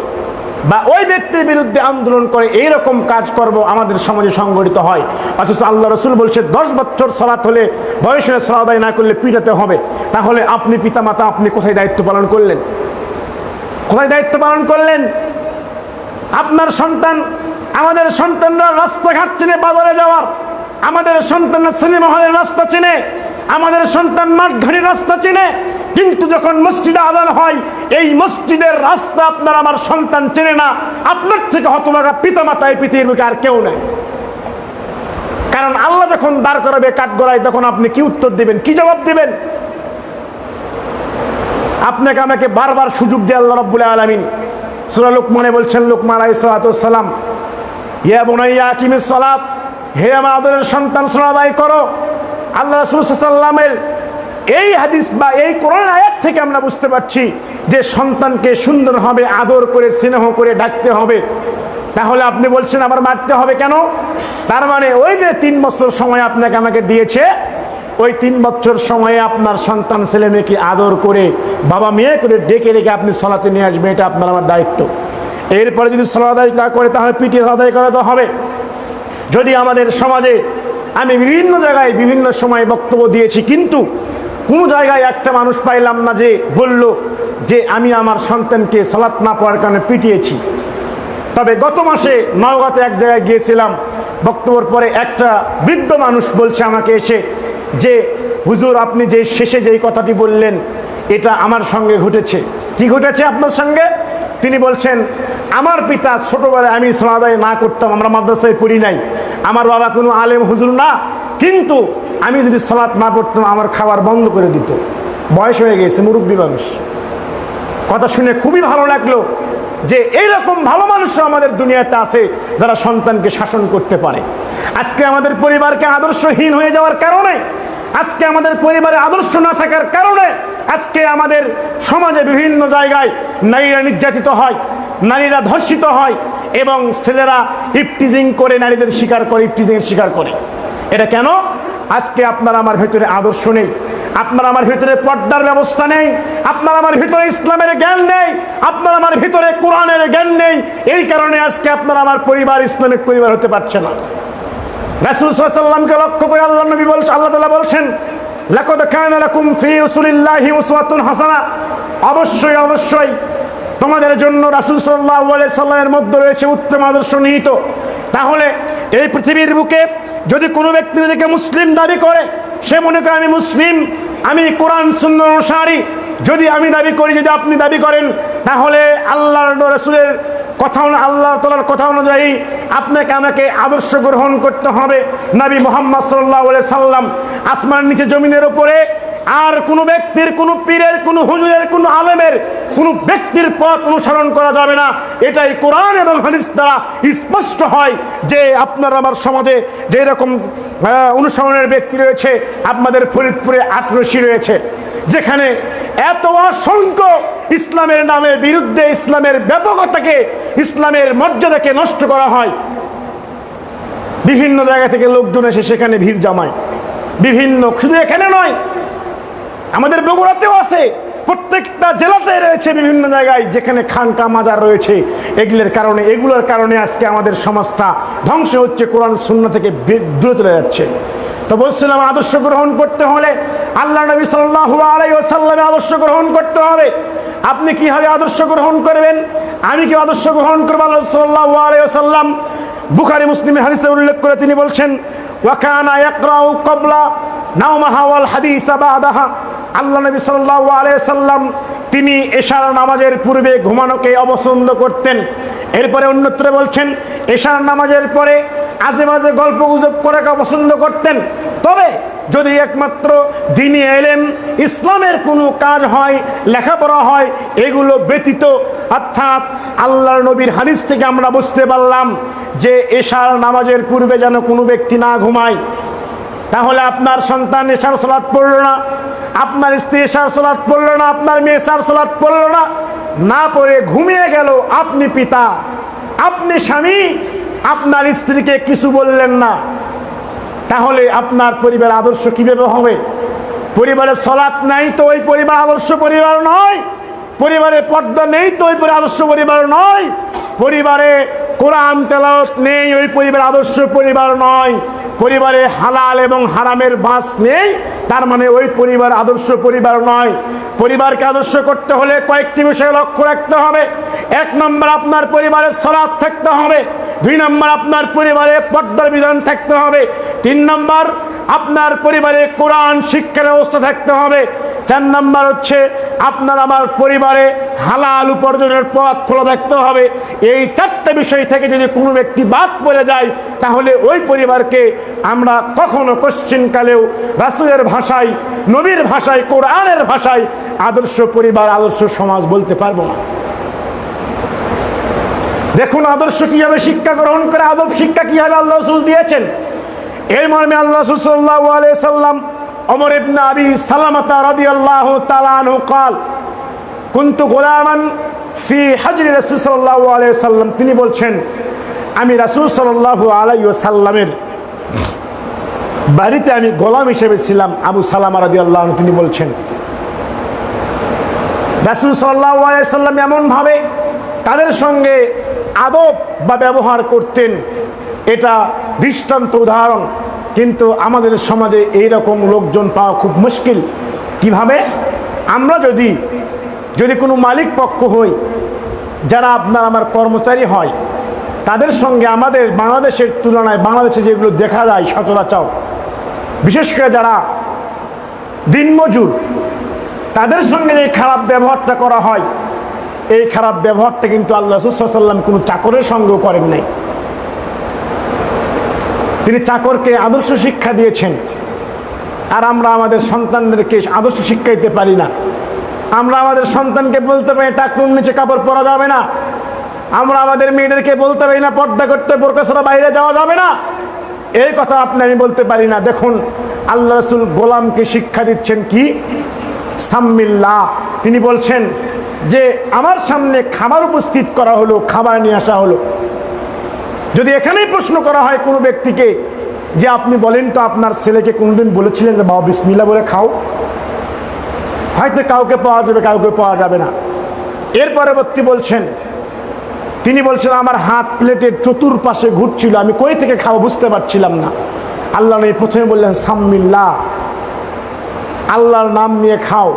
বা ওই ব্যক্তির বিরুদ্ধে আন্দোলন করে, এইরকম কাজ করব আমাদের সমাজে সংগঠিত হয়। অথচ আল্লাহ রাসূল বলছে 10 বছর সালাত হলে, বয়স হলে সালাত আদায় না করলে পিটাতে হবে। তাহলে আপনি পিতামাতা, আপনি কোথায় দায়িত্ব পালন করলেন? কোথায় দায়িত্ব পালন করলেন? আপনার সন্তান, আমাদের সন্তানরা রাস্তাঘাট চিনে বাজারে যাওয়ার, আমাদের সন্তানরা সিনেমা হলের রাস্তা চিনে, আমাদের সন্তান মাঠঘাটের রাস্তা চিনে, কিন্তু যখন মসজিদে আযান হয় এই মসজিদের রাস্তা আপনার আমার সন্তান চেনে না। আপনার থেকে হতভাগা পিতামাতা এই পৃথিবীর বুকে আর কেউ নেই। কারণ আল্লাহ যখন দাঁড় করাবে কাঠগড়ায়, তখন আপনি কি উত্তর দিবেন, কি জবাব দিবেন? আপনাকে আমাকে বারবার সুযোগ দিয়ে আল্লাহ রাব্বুল আলামিন সূরা লুকমানে বলছেন, লুকমান আলাইহিস সালাতু ওয়াস সালাম, ইয়া বুনাইয়া আকিমিস সালাত, হে আমার আদরের সন্তান সালাত আদায় করো। আল্লাহ রাসূল সাল্লাল্লাহু আলাইহি ওয়াসাল্লামের এই হাদিস বা এই কোরআন আয়াত থেকে আমরা বুঝতে পারছি যে সন্তানকে সুন্দরভাবে আদর করে স্নেহ করে ডাকতে হবে। তাহলে আপনি বলছেন আবার মারতে হবে কেন? তার মানে ওই যে 3 বছর সময় আপনাকে আমাকে দিয়েছে, ওই 3 বছর সময়ে আপনার সন্তান ছেলে মেয়েকে আদর করে বাবা মেয়ে করে ডেকে রেখে আপনি সালাতে নিয়ে আসবেন, এটা আপনার আমার দায়িত্ব। এরপরে যদি সালাত আদায় না করে তাহলে পিটিয়ে আদায় করাতে হবে। যদি আমাদের সমাজে, আমি বিভিন্ন জায়গায় বিভিন্ন সময় বক্তব্য দিয়েছি, কিন্তু কোনো জায়গায় একটা মানুষ পাইলাম না যে বলল যে আমি আমার সন্তানকে সালাত না পড়ার কারণে পিটিয়েছি। তবে গত মাসে নওগাঁতে এক জায়গায় গিয়েছিলাম, বক্তব্যের পরে একটা বৃদ্ধ মানুষ বলছে আমাকে এসে যে হুজুর আপনি যে শেষে যেই কথাটি বললেন এটা আমার সঙ্গে ঘটেছে। কি ঘটেছে আপনার সঙ্গে? তিনি বলছেন আমার পিতা ছোটবেলায় আমি সালাত আদায় না করতাম, আমরা মাদ্রাসায় পড়ি নাই, আমার বাবা কোনো আলেম হুজুর না, কিন্তু আমি যদি সালাত না পড়তাম আমার খাবার বন্ধ করে দিত। বয়স হয়ে গেছে, মুরব্বী মানুষ। কথা শুনে খুবই ভালো লাগলো যে এইরকম ভালো মানুষরা আমাদের দুনিয়াতে আছে যারা সন্তানকে শাসন করতে পারে। আজকে আমাদের পরিবারকে আদর্শহীন হয়ে যাওয়ার কারণে, আজকে আমাদের পরিবারে আদর্শ না থাকার কারণে আজকে আমাদের সমাজে বিভিন্ন জায়গায় নারীরা নির্যাতিত হয়, নারীরা ধর্ষিত হয় এবং ছেলেরা ইফটিজিং করে নারীদের শিকার করে, ইফটিজিংয়ের শিকার করে। এটা কেন? আজকে আপনার আমার ভিতরে আদর্শ নেই, আপনার আমার ভিতরে পর্দার ব্যবস্থা নেই, আপনার আমার ভিতরে ইসলামের জ্ঞান নেই, আপনার আমার ভিতরে কোরআনের জ্ঞান নেই। এই কারণে আজকে আপনার আমার পরিবার ইসলামিক পরিবার হতে পারছে না। রাসূল সাল্লাল্লাহু আলাইহি ওয়াসাল্লামকে লক্ষ্য করে আল্লাহ নবী বলছেন, আল্লাহ তাআলা বলছেন লাকাদ কানা লাকুম ফি রাসূলিল্লাহি উসওয়াতুন হাসানাহ, অবশ্যই অবশ্যই তোমাদের জন্য রাসূল সাল্লাল্লাহু আলাইহি সাল্লামের মধ্যে রয়েছে উত্তম আদর্শ নিহিত। তাহলে এই পৃথিবীর বুকে যদি কোনো ব্যক্তি নিজেকে মুসলিম দাবি করে, সে মনে করে আমি মুসলিম, আমি কোরআন সুন্নাহ অনুসারী, যদি আমি দাবি করি, যদি আপনি দাবি করেন, তাহলে আল্লাহর রাসূলের কথা, আল্লাহ তাআলার কথা অনুযায়ী আপনাকে আমাকে আদর্শ গ্রহণ করতে হবে। নবী মুহাম্মদ সাল্লাল্লাহু আলাইহি সাল্লাম আসমান নিচে জমিনের উপরে আর কোনো ব্যক্তির, কোনো পীরের, কোনো হুজুরের, কোনো আলেমের, কোনো ব্যক্তির পথ অনুসরণ করা যাবে না। এটাই কোরআন এবং হাদিস দ্বারা স্পষ্ট হয় যে আপনার আমার সমাজে যে রকম অনুসরণের ব্যক্তি রয়েছে, আপনাদের ফরিদপুরে আটরশি রয়েছে, যেখানে এত অসংখ্য ইসলামের নামে বিরুদ্ধে, ইসলামের ব্যাপকতাকে, ইসলামের মর্যাদাকে নষ্ট করা হয়। বিভিন্ন জায়গা থেকে লোকজন এসে সেখানে ভিড় জমায়, বিভিন্ন, শুধু এখানে নয়, আমাদের বগুড়াতেও আছে, প্রত্যেকটা জেলাতে রয়েছে বিভিন্ন জায়গায় যেখানে খানকা মাজার রয়েছে। এগুলোর কারণে আজকে আমাদের সমাজটা ধ্বংস হচ্ছে, কোরআন সুন্নাহ থেকে দূরে চলে যাচ্ছে। তো বলছিলাম, আদর্শ গ্রহণ করতে হলে আল্লাহ নবী সাল্লাল্লাহু আলাইহি ওয়াসাল্লামের আদর্শ গ্রহণ করতে হবে। আপনি কিভাবে আদর্শ গ্রহণ করবেন? আমি কি আদর্শ গ্রহণ করব? আল্লাহ সাল্লাল্লাহু আলাইহি ওয়াসাল্লাম বুখারী মুসলিমের হাদিসে উল্লেখ করে তিনি বলছেন, ওয়া কানা ইয়াকরাউ ক্বাবলা নাওমাহা ওয়াল হাদিসা বাদাহা। আল্লাহ নবী সাল্লাল্লাহু আলাইহি সাল্লাম তিনি এশার নামাজের পূর্বে ঘুমানোকে অপছন্দ করতেন। এরপরে অন্যত্র বলছেন, এশার নামাজের পরে আজে বাজে গল্প গুজব করাকে অপছন্দ করতেন। তবে যদি একমাত্র দ্বীনি ইলম, ইসলামের কোনো কাজ হয়, লেখাপড়া হয়, এগুলো ব্যতীত, অর্থাৎ আল্লাহর নবীর হাদিস থেকে আমরা বুঝতে পারলাম যে এশার নামাজের পূর্বে যেন কোনো ব্যক্তি না ঘুমায়। তাহলে আপনার সন্তান এশার সালাত পড়লো না, আপনার স্ত্রী এশার সালাত পড়লো না, আপনার মেয়ে এশার সালাত পড়লো না, না পড়ে ঘুমিয়ে গেল, আপনি পিতা, আপনি স্বামী, আপনার স্ত্রীকে কিছু বললেন না, তাহলে আপনার পরিবার আদর্শ কিভাবে হবে? পরিবারে সালাত নাই তো ওই পরিবার আদর্শ পরিবার নয়, পরিবারে পর্দা নেই তো ওই আদর্শ পরিবার নয়, পরিবারে কোরআন তেলাওয়াত নেই ওই পরিবার আদর্শ পরিবার নয়, পরিবারে হালাল এবং হারামের বাস নেই, তার মানে ওই পরিবার আদর্শ পরিবার নয়। পরিবারকে আদর্শ করতে হলে কয়েকটি বিষয় লক্ষ্য রাখতে হবে। 1 নম্বর, আপনার পরিবারে সালাত থাকতে হবে। 2 নম্বর, আপনার পরিবারে পর্দার বিধান থাকতে হবে। 3 নম্বর, আপনার পরিবারে কোরআন শিক্ষার ব্যবস্থা থাকতে হবে। 4 নম্বর হচ্ছে আপনার আমার পরিবারে হালাল উপার্জনের পথ খোলা থাকতে হবে। এই 4টা বিষয় থেকে যদি কোনো ব্যক্তি বাদ পড়ে যায়, তাহলে ওই পরিবারকে আমরা কখনো কোশ্চিনকালেও রাসূলের ভাষায়, নবীর ভাষায়, কোরআনের ভাষায় আদর্শ পরিবার, আদর্শ সমাজ বলতে পারবো না। দেখুন আদর্শ কিভাবে শিক্ষা গ্রহণ করে, আদব শিক্ষা কিভাবে আল্লাহ রাসূল দিয়েছেন। এই মর্মে আল্লাহ রাসূল সাল্লাল্লাহু আলাইহি সাল্লাম ওমর ইবনে আবি সালামাতা রাদিয়াল্লাহু তাআলা আনহু قال كنت غلاما في حجر রাসূল সাল্লাল্লাহু আলাইহি সাল্লাম, তিনি বলছেন আমি রাসূল সাল্লাল্লাহু আলাইহি ওয়াসাল্লামের বাড়িতে আমি গোলাম হিসেবে ছিলাম। আবু সালামা রাদিয়াল্লাহু আনহু তিনি বলছেন রাসূল সাল্লাল্লাহু আলাইহি সাল্লাম এমন ভাবে তাদের সঙ্গে আদব বা ব্যবহার করতেন, এটা দৃষ্টান্ত উদাহরণ। কিন্তু আমাদের সমাজে এই রকম লোকজন পাওয়া খুব মুশকিল। কিভাবে? আমরা যদি কোনো মালিক পক্ষ হই, যারা আপনার আমার কর্মচারী হয়, তাদের সঙ্গে আমাদের বাংলাদেশের তুলনায়, বাংলাদেশে যেগুলো দেখা যায় সচরাচর, বিশেষ করে যারা দিনমজুর, তাদের সঙ্গে যে খারাপ ব্যবহারটা করা হয়, এই খারাপ ব্যবহারটা কিন্তু আল্লাহ রাসূল সাল্লাল্লাহু আলাইহি ওয়াসাল্লাম কোনো চাকরের সঙ্গেও করেন নাই। তিনি চাকরকে আদর্শ শিক্ষা দিয়েছেন। আর আমরা আমাদের সন্তানদেরকে আদর্শ শিক্ষা দিতে পারি না। আমরা আমাদের সন্তানকে বলতে পারি টাকনুর নিচে কাপড় পরা যাবে না, আমরা আমাদের মেয়েদেরকে বলতে পারি না পর্দা করতে, বোরকা ছাড়া বাইরে যাওয়া যাবে না, এই কথা আমি বলতে পারি না। দেখুন আল্লাহ রাসূল গোলামকে শিক্ষা দিচ্ছেন কি? সাম্মিল্লাহ। তিনি বলছেন যে আমার সামনে খাবার উপস্থিত করা হলো, খাবার নিয়ে আসা হলো, যদি এখানেই প্রশ্ন করা হয় কোনো ব্যক্তিকে যে আপনি বলেন তো আপনার ছেলেকে কোনোদিন বলেছিলেন যে বাবা বিসমিল্লাহ বলে খাও, হয়তো কাউকে পাওয়া যাবে, কাউকে পাওয়া যাবে না। এর পরবর্তী তিনি বলছেন আমার হাত প্লেটের চতুর্পাশে ঘুরছিল, আমি কই থেকে খাবো বুঝতে পারছিলাম না। আল্লাহ নবী প্রথমে বললেন সাম্মিল্লাহ, আল্লাহর নাম নিয়ে খাও।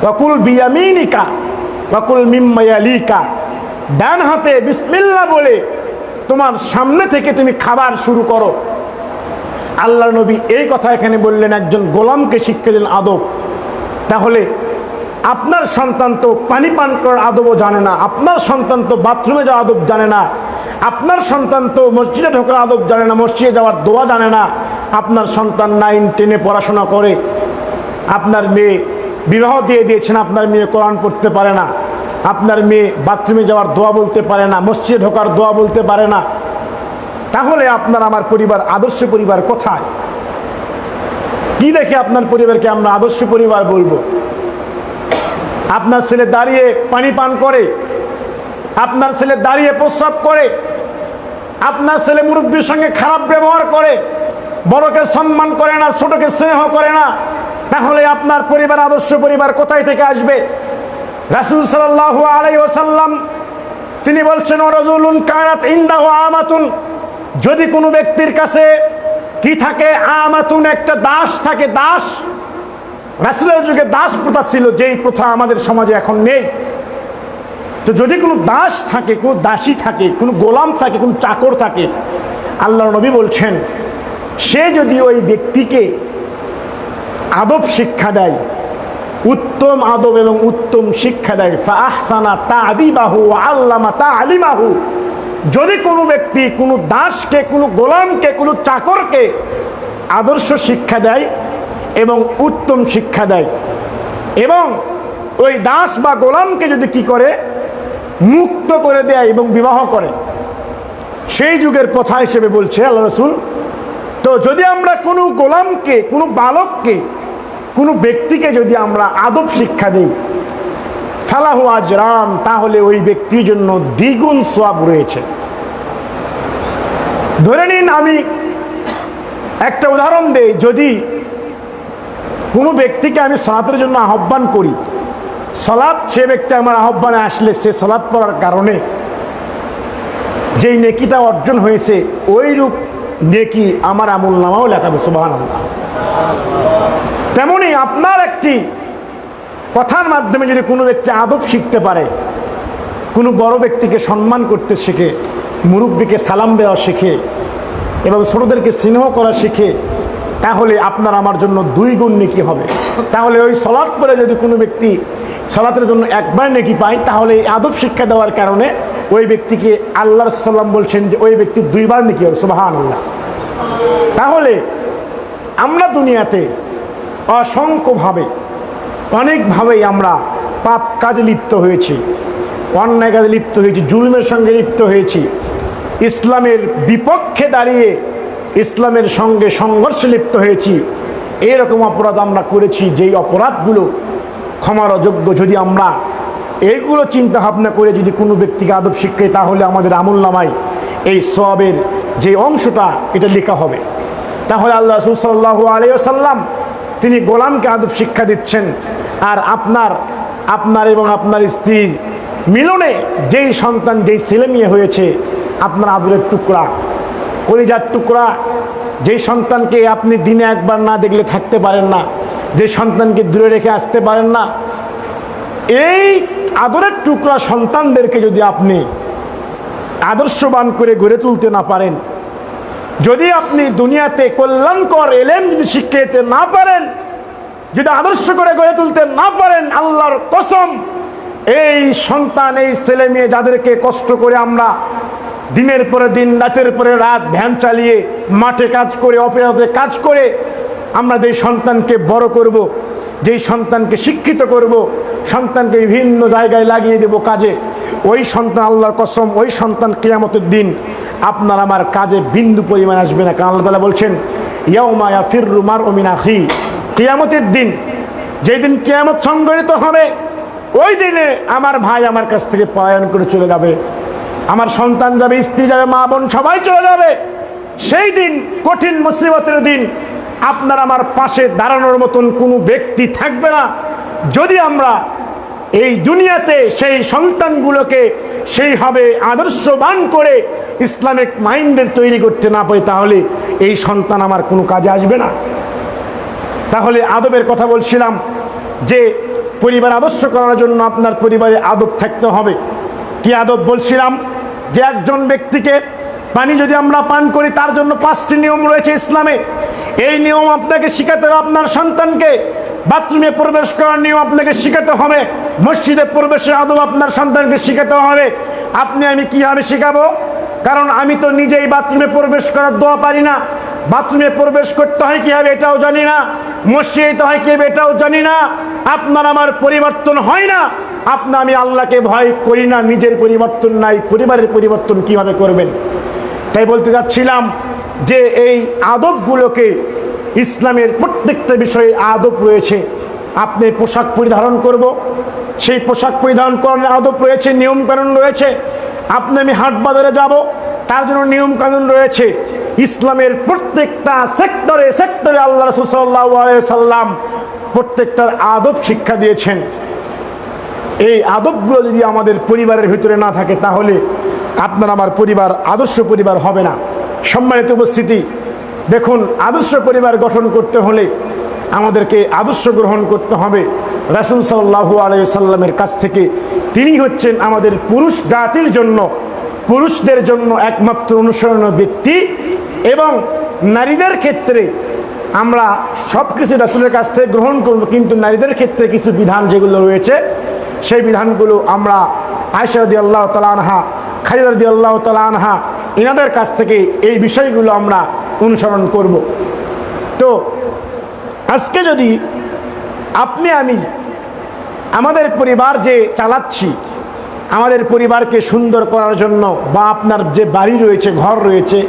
ওয়াকুল বিয়ামিনিকা ওয়াকুল মিম্মা ইয়ালিকা, ডান হাতে বিসমিল্লাহ বলে তোমার সামনে থেকে তুমি খাবার শুরু করো। আল্লাহর নবী এই কথা এখানে বললেন, একজন গোলামকে শিক্ষা দিলেন আদব। তাহলে আপনার সন্তান তো পানি পান করার আদবও জানে না, আপনার সন্তান তো বাথরুমে যাওয়ার আদব জানে না, আপনার সন্তান তো মসজিদে ঢোকার আদব জানে না, মসজিদে যাওয়ার দোয়া জানে না। আপনার সন্তান 9, 10 পড়াশোনা করে, আপনার মেয়ে বিবাহ দিয়ে দিয়েছেন, আপনার মেয়ে কোরআন পড়তে পারে না, আপনার মেয়ে বাথরুমে যাওয়ার দোয়া বলতে পারে না, মসজিদে ঢোকার দোয়া বলতে পারে না, তাহলে আপনার আমার পরিবার আদর্শ পরিবার কোথায়? কি দেখে আপনার পরিবারকে আমরা আদর্শ পরিবার বলবো? আপনার ছেলে দাঁড়িয়ে পানি পান করে, আপনার ছেলে দাঁড়িয়ে প্রস্রাব করে, আপনার ছেলে মুরব্বীর সঙ্গে খারাপ ব্যবহার করে, বড়কে সম্মান করে না, ছোটকে স্নেহ করে না, তাহলে আপনার পরিবার আদর্শ পরিবার কোথায় থেকে আসবে? রাসূল সাল্লাল্লাহু আলাইহি ওয়াসাল্লাম তিনি বলছেন, রাজুলুন কানাত ইনদাহু আমাতুন, যদি কোনো ব্যক্তির কাছে কি থাকে? আমাতুন, একটা দাস থাকে। দাস, রাসূলের যুগে দাস প্রথা ছিল, যেই প্রথা আমাদের সমাজে এখন নেই। তো যদি কোনো দাস থাকে, কোনো দাসী থাকে, কোনো গোলাম থাকে, কোনো চাকর থাকে, আল্লাহর নবী বলছেন সে যদি ওই ব্যক্তিকে আদব শিক্ষা দেয়, উত্তম আদব এবং উত্তম শিক্ষা দেয়, ফাহসানা তা'দিবাহু ওয়া আল্লামা তা'লিমাহু, যদি কোনো ব্যক্তি কোনো দাসকে, কোনো গোলামকে, কোনো চাকরকে আদর্শ শিক্ষা দেয় এবং উত্তম শিক্ষা দেয়, এবং ওই দাস বা গোলামকে যদি কি করে? মুক্ত করে দেয় এবং বিবাহ করে, সেই যুগের প্রথা হিসেবে বলছে আল্লাহ রাসূল। তো যদি আমরা কোনো গোলামকে, কোনো বালককে, কোনো ব্যক্তিকে যদি আমরা আদব শিক্ষা দেই, ফালাহু আজরান, তাহলে ওই ব্যক্তির জন্য দ্বিগুণ সওয়াব রয়েছে। ধরে নিন, আমি একটা উদাহরণ দেই, যদি কোনো ব্যক্তিকে আমি সালাতের জন্য আহ্বান করি, সালাত, সে ব্যক্তি আমার আহ্বানে আসলে সে সালাত পড়ার কারণে যেই নেকিটা অর্জন হয়েছে, ওই রূপ নেকি আমার আমলনামাও লেখাবে, সুবহানাল্লাহ। তেমনি আপনার একটি কথার মাধ্যমে যদি কোনো ব্যক্তি আদব শিখতে পারে, কোনো বড় ব্যক্তিকে সম্মান করতে শেখে, মুরব্বীকে সালাম দেওয়া শেখে এবং ছোটদেরকে স্নেহ করা শেখে, তাহলে আপনার আমার জন্য 2 গুণ নেকি হবে। তাহলে ওই সালাত পড়ে যদি কোনো ব্যক্তি সালাতের জন্য একবার নেকি পায়, তাহলে এই আদব শিক্ষা দেওয়ার কারণে ওই ব্যক্তিকে আল্লাহ সাল্লাম বলছেন যে ওই ব্যক্তি 2 বার নেকি হবে, সুবহানাল্লাহ। তাহলে আমরা দুনিয়াতে অসংখ্যভাবে, অনেকভাবেই আমরা পাপ কাজে লিপ্ত হয়েছি, অন্যায় কাজে লিপ্ত হয়েছি, জুলুমের সঙ্গে লিপ্ত হয়েছি, ইসলামের বিপক্ষে দাঁড়িয়ে ইসলামের সঙ্গে সংঘর্ষে লিপ্ত হয়েছি। এরকম অপরাধ আমরা করেছি, যেই অপরাধগুলো ক্ষমার অযোগ্য। যদি আমরা এইগুলো চিন্তা ভাবনা করে যদি কোনো ব্যক্তিকে আদব শিক্ষাই, তাহলে আমাদের আমলনামায় এই সওয়াবের যে অংশটা এটা লেখা হবে। তাহলে আল্লাহ রাসূল সাল্লাল্লাহু আলাইহি ওয়াসাল্লাম তিনি গোলামকে আদব শিক্ষা দিচ্ছেন, আর আপনার এবং আপনার স্ত্রীর মিলনে যেই সন্তান, যেই ছেলে মেয়ে হয়েছে, আপনার আদরের টুকরা, কলিজার টুকরা, যেই সন্তানকে আপনি দিনে একবার না দেখলে থাকতে পারেন না, যে সন্তানকে দূরে রেখে আসতে পারেন না, এই আদরের টুকরা সন্তানদেরকে যদি আপনি আদর্শবান করে গড়ে তুলতে না পারেন, যদি আপনি দুনিয়াতে কল্যাণকর এলেম যদি শিক্ষা দিতে না পারেন, যদি আদর্শ করে গড়ে তুলতে না পারেন, আল্লাহর কসম, এই সন্তান, এই ছেলে মেয়ে যাদেরকে কষ্ট করে আমরা দিনের পরে দিন, রাতের পরে রাত ভ্যান চালিয়ে মাঠে কাজ করে, অপরাধে কাজ করে আমরা যেই সন্তানকে বড় করব, যেই সন্তানকে শিক্ষিত করব, সন্তানকে বিভিন্ন জায়গায় লাগিয়ে দেব কাজে, ওই সন্তান, আল্লাহর কসম, ওই সন্তান কিয়ামতের দিন আপনার আমার কাজে বিন্দু পরিমাণ আসবে না। কারণ আল্লাহ তাআলা বলছেন, ইয়াউমা ইয়াফিররু মারউ মিন আখি, কিয়ামতের দিন, যেই দিন কিয়ামত সংঘটিত হবে, ওই দিনে আমার ভাই আমার কাছ থেকে পলায়ন করে চলে যাবে, আমার সন্তান যাবে, স্ত্রী যাবে, মা বোন সবাই চলে যাবে। সেই দিন কঠিন মুসিবতের দিন, আপনার আমার পাশে দাঁড়ানোর মতন কোনো ব্যক্তি থাকবে না। যদি আমরা এই দুনিয়াতে সেই সন্তানগুলোকে সেইভাবে আদর্শবান করে ইসলামিক মাইন্ডের তৈরি করতে না পারি, তাহলে এই সন্তান আমার কোনো কাজে আসবে না। তাহলে আদবের কথা বলছিলাম যে পরিবার আদর্শ করার জন্য আপনার পরিবারে আদব থাকতে হবে। কি আদব বলছিলাম? যে একজন ব্যক্তিকে পানি যদি আমরা পান করি, তার জন্য 5টি নিয়ম রয়েছে ইসলামে। এই নিয়ম আপনাকে শিখাতে হবে আপনার সন্তানকে। বাথরুমে প্রবেশ করার নিয়ম আপনাকে শিখাতে হবে, মসজিদে প্রবেশের আদব আপনার সন্তানকে শিখাতে হবে। আপনি আমি কীভাবে শেখাবো? কারণ আমি তো নিজেই বাথরুমে প্রবেশ করার দোয়া পারি না, বাথরুমে প্রবেশ করতে হয় কীভাবে এটাও জানি না, মসজিদে হয় কীভাবে এটাও জানি না। আপনার আমার পরিবর্তন হয় না, আমি আল্লাহকে ভয় করি না, নিজের পরিবর্তন নাই, পরিবারের পরিবর্তন কিভাবে করবেন? তাই বলতে যাচ্ছিলাম যে এই আদবগুলোকে, ইসলামের প্রত্যেকটা বিষয়ে আদব রয়েছে। আপনি পোশাক পরিধারণ করব, সেই পোশাক পরিধান করার আদব রয়েছে, নিয়মকানুন রয়েছে। আমি হাট বাজারে যাব, তার জন্য নিয়মকানুন রয়েছে। ইসলামের প্রত্যেকটা সেক্টরে সেক্টরে আল্লাহ রাসূল সাল্লাল্লাহু আলাইহি সাল্লাম প্রত্যেকটার আদব শিক্ষা দিয়েছেন। এই আদবগুলো যদি আমাদের পরিবারের ভিতরে না থাকে, তাহলে আপনার আমার পরিবার আদর্শ পরিবার হবে না। সম্মানিত উপস্থিতি, দেখুন, আদর্শ পরিবার গঠন করতে হলে আমাদেরকে আদর্শ গ্রহণ করতে হবে রাসূল সাল্লাল্লাহু আলাইহি সাল্লামের কাছ থেকে। তিনি হচ্ছেন আমাদের পুরুষ জাতির জন্য, পুরুষদের জন্য একমাত্র অনুসরণীয় ব্যক্তি। এবং নারীদের ক্ষেত্রে আমরা সব কিছু রাসূলের কাছ থেকে গ্রহণ করব, কিন্তু নারীদের ক্ষেত্রে কিছু বিধান যেগুলো রয়েছে, সেই বিধানগুলো আমরা আয়েশা রাদিয়াল্লাহু তাআলা আনহা, খাদিজা রাদিয়াল্লাহু তাআলা আনহা, এনাদের কাছ থেকে এই বিষয়গুলো আমরা অনুসরণ করব। তো আজকে যদি আমি আমাদের পরিবার যে চালাচ্ছি, আমাদের পরিবারকে সুন্দর করার জন্য, বা আপনার যে বাড়ি রয়েছে, ঘর রয়েছে,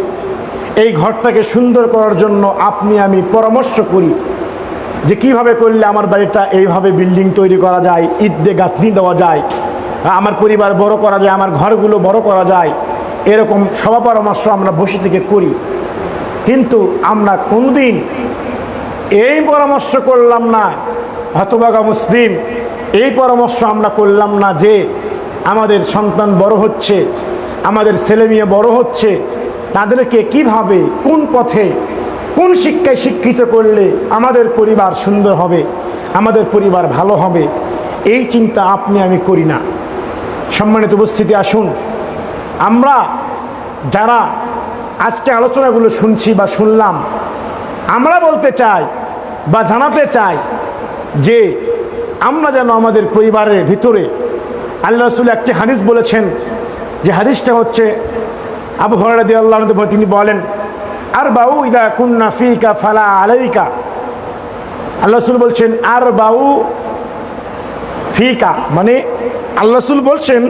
এই ঘরটাকে সুন্দর করার জন্য আমি পরামর্শ করি যে কিভাবে করলে আমার বাড়িটা এইভাবে বিল্ডিং তৈরি করা যায়, ইট দিয়ে গাঁথনি দেওয়া যায়, আমার পরিবার বড় করা যায়, আমার ঘরগুলো বড় করা যায়, এরকম সভা পরামর্শ আমরা বসে থেকে করি। কিন্তু আমরা কোনদিন এই পরামর্শ করলাম না, হতভাগা মুসলিম, এই পরামর্শ আমরা করলাম না যে আমাদের সন্তান বড় হচ্ছে, আমাদের ছেলে মেয়ে বড় হচ্ছে, তাদেরকে কিভাবে, কোন পথে, কোন শিক্ষায় শিক্ষিত করলে আমাদের পরিবার সুন্দর হবে, আমাদের পরিবার ভালো হবে, এই চিন্তা আমি করি না। সম্মানিত উপস্থিতি, আসুন আমরা যারা আজকে আলোচনাগুলো শুনছি বা শুনলাম, আমরা বলতে চাই বা জানাতে চাই যে আমরা যেন আমাদের পরিবারের ভিতরে, আল্লাহ রাসূল একটি হাদিস বলেছেন, যে হাদিসটা হচ্ছে আবু হুরায়রা রাদিয়াল্লাহু আনহু, তিনি বলেন, আরবাউ ইযা কুন্না ফীকা ফালা আলাইকা। আল্লাহ রাসূল বলছেন আরবাউ ফীকা, মানে আল্লাহ রাসূল বলছেন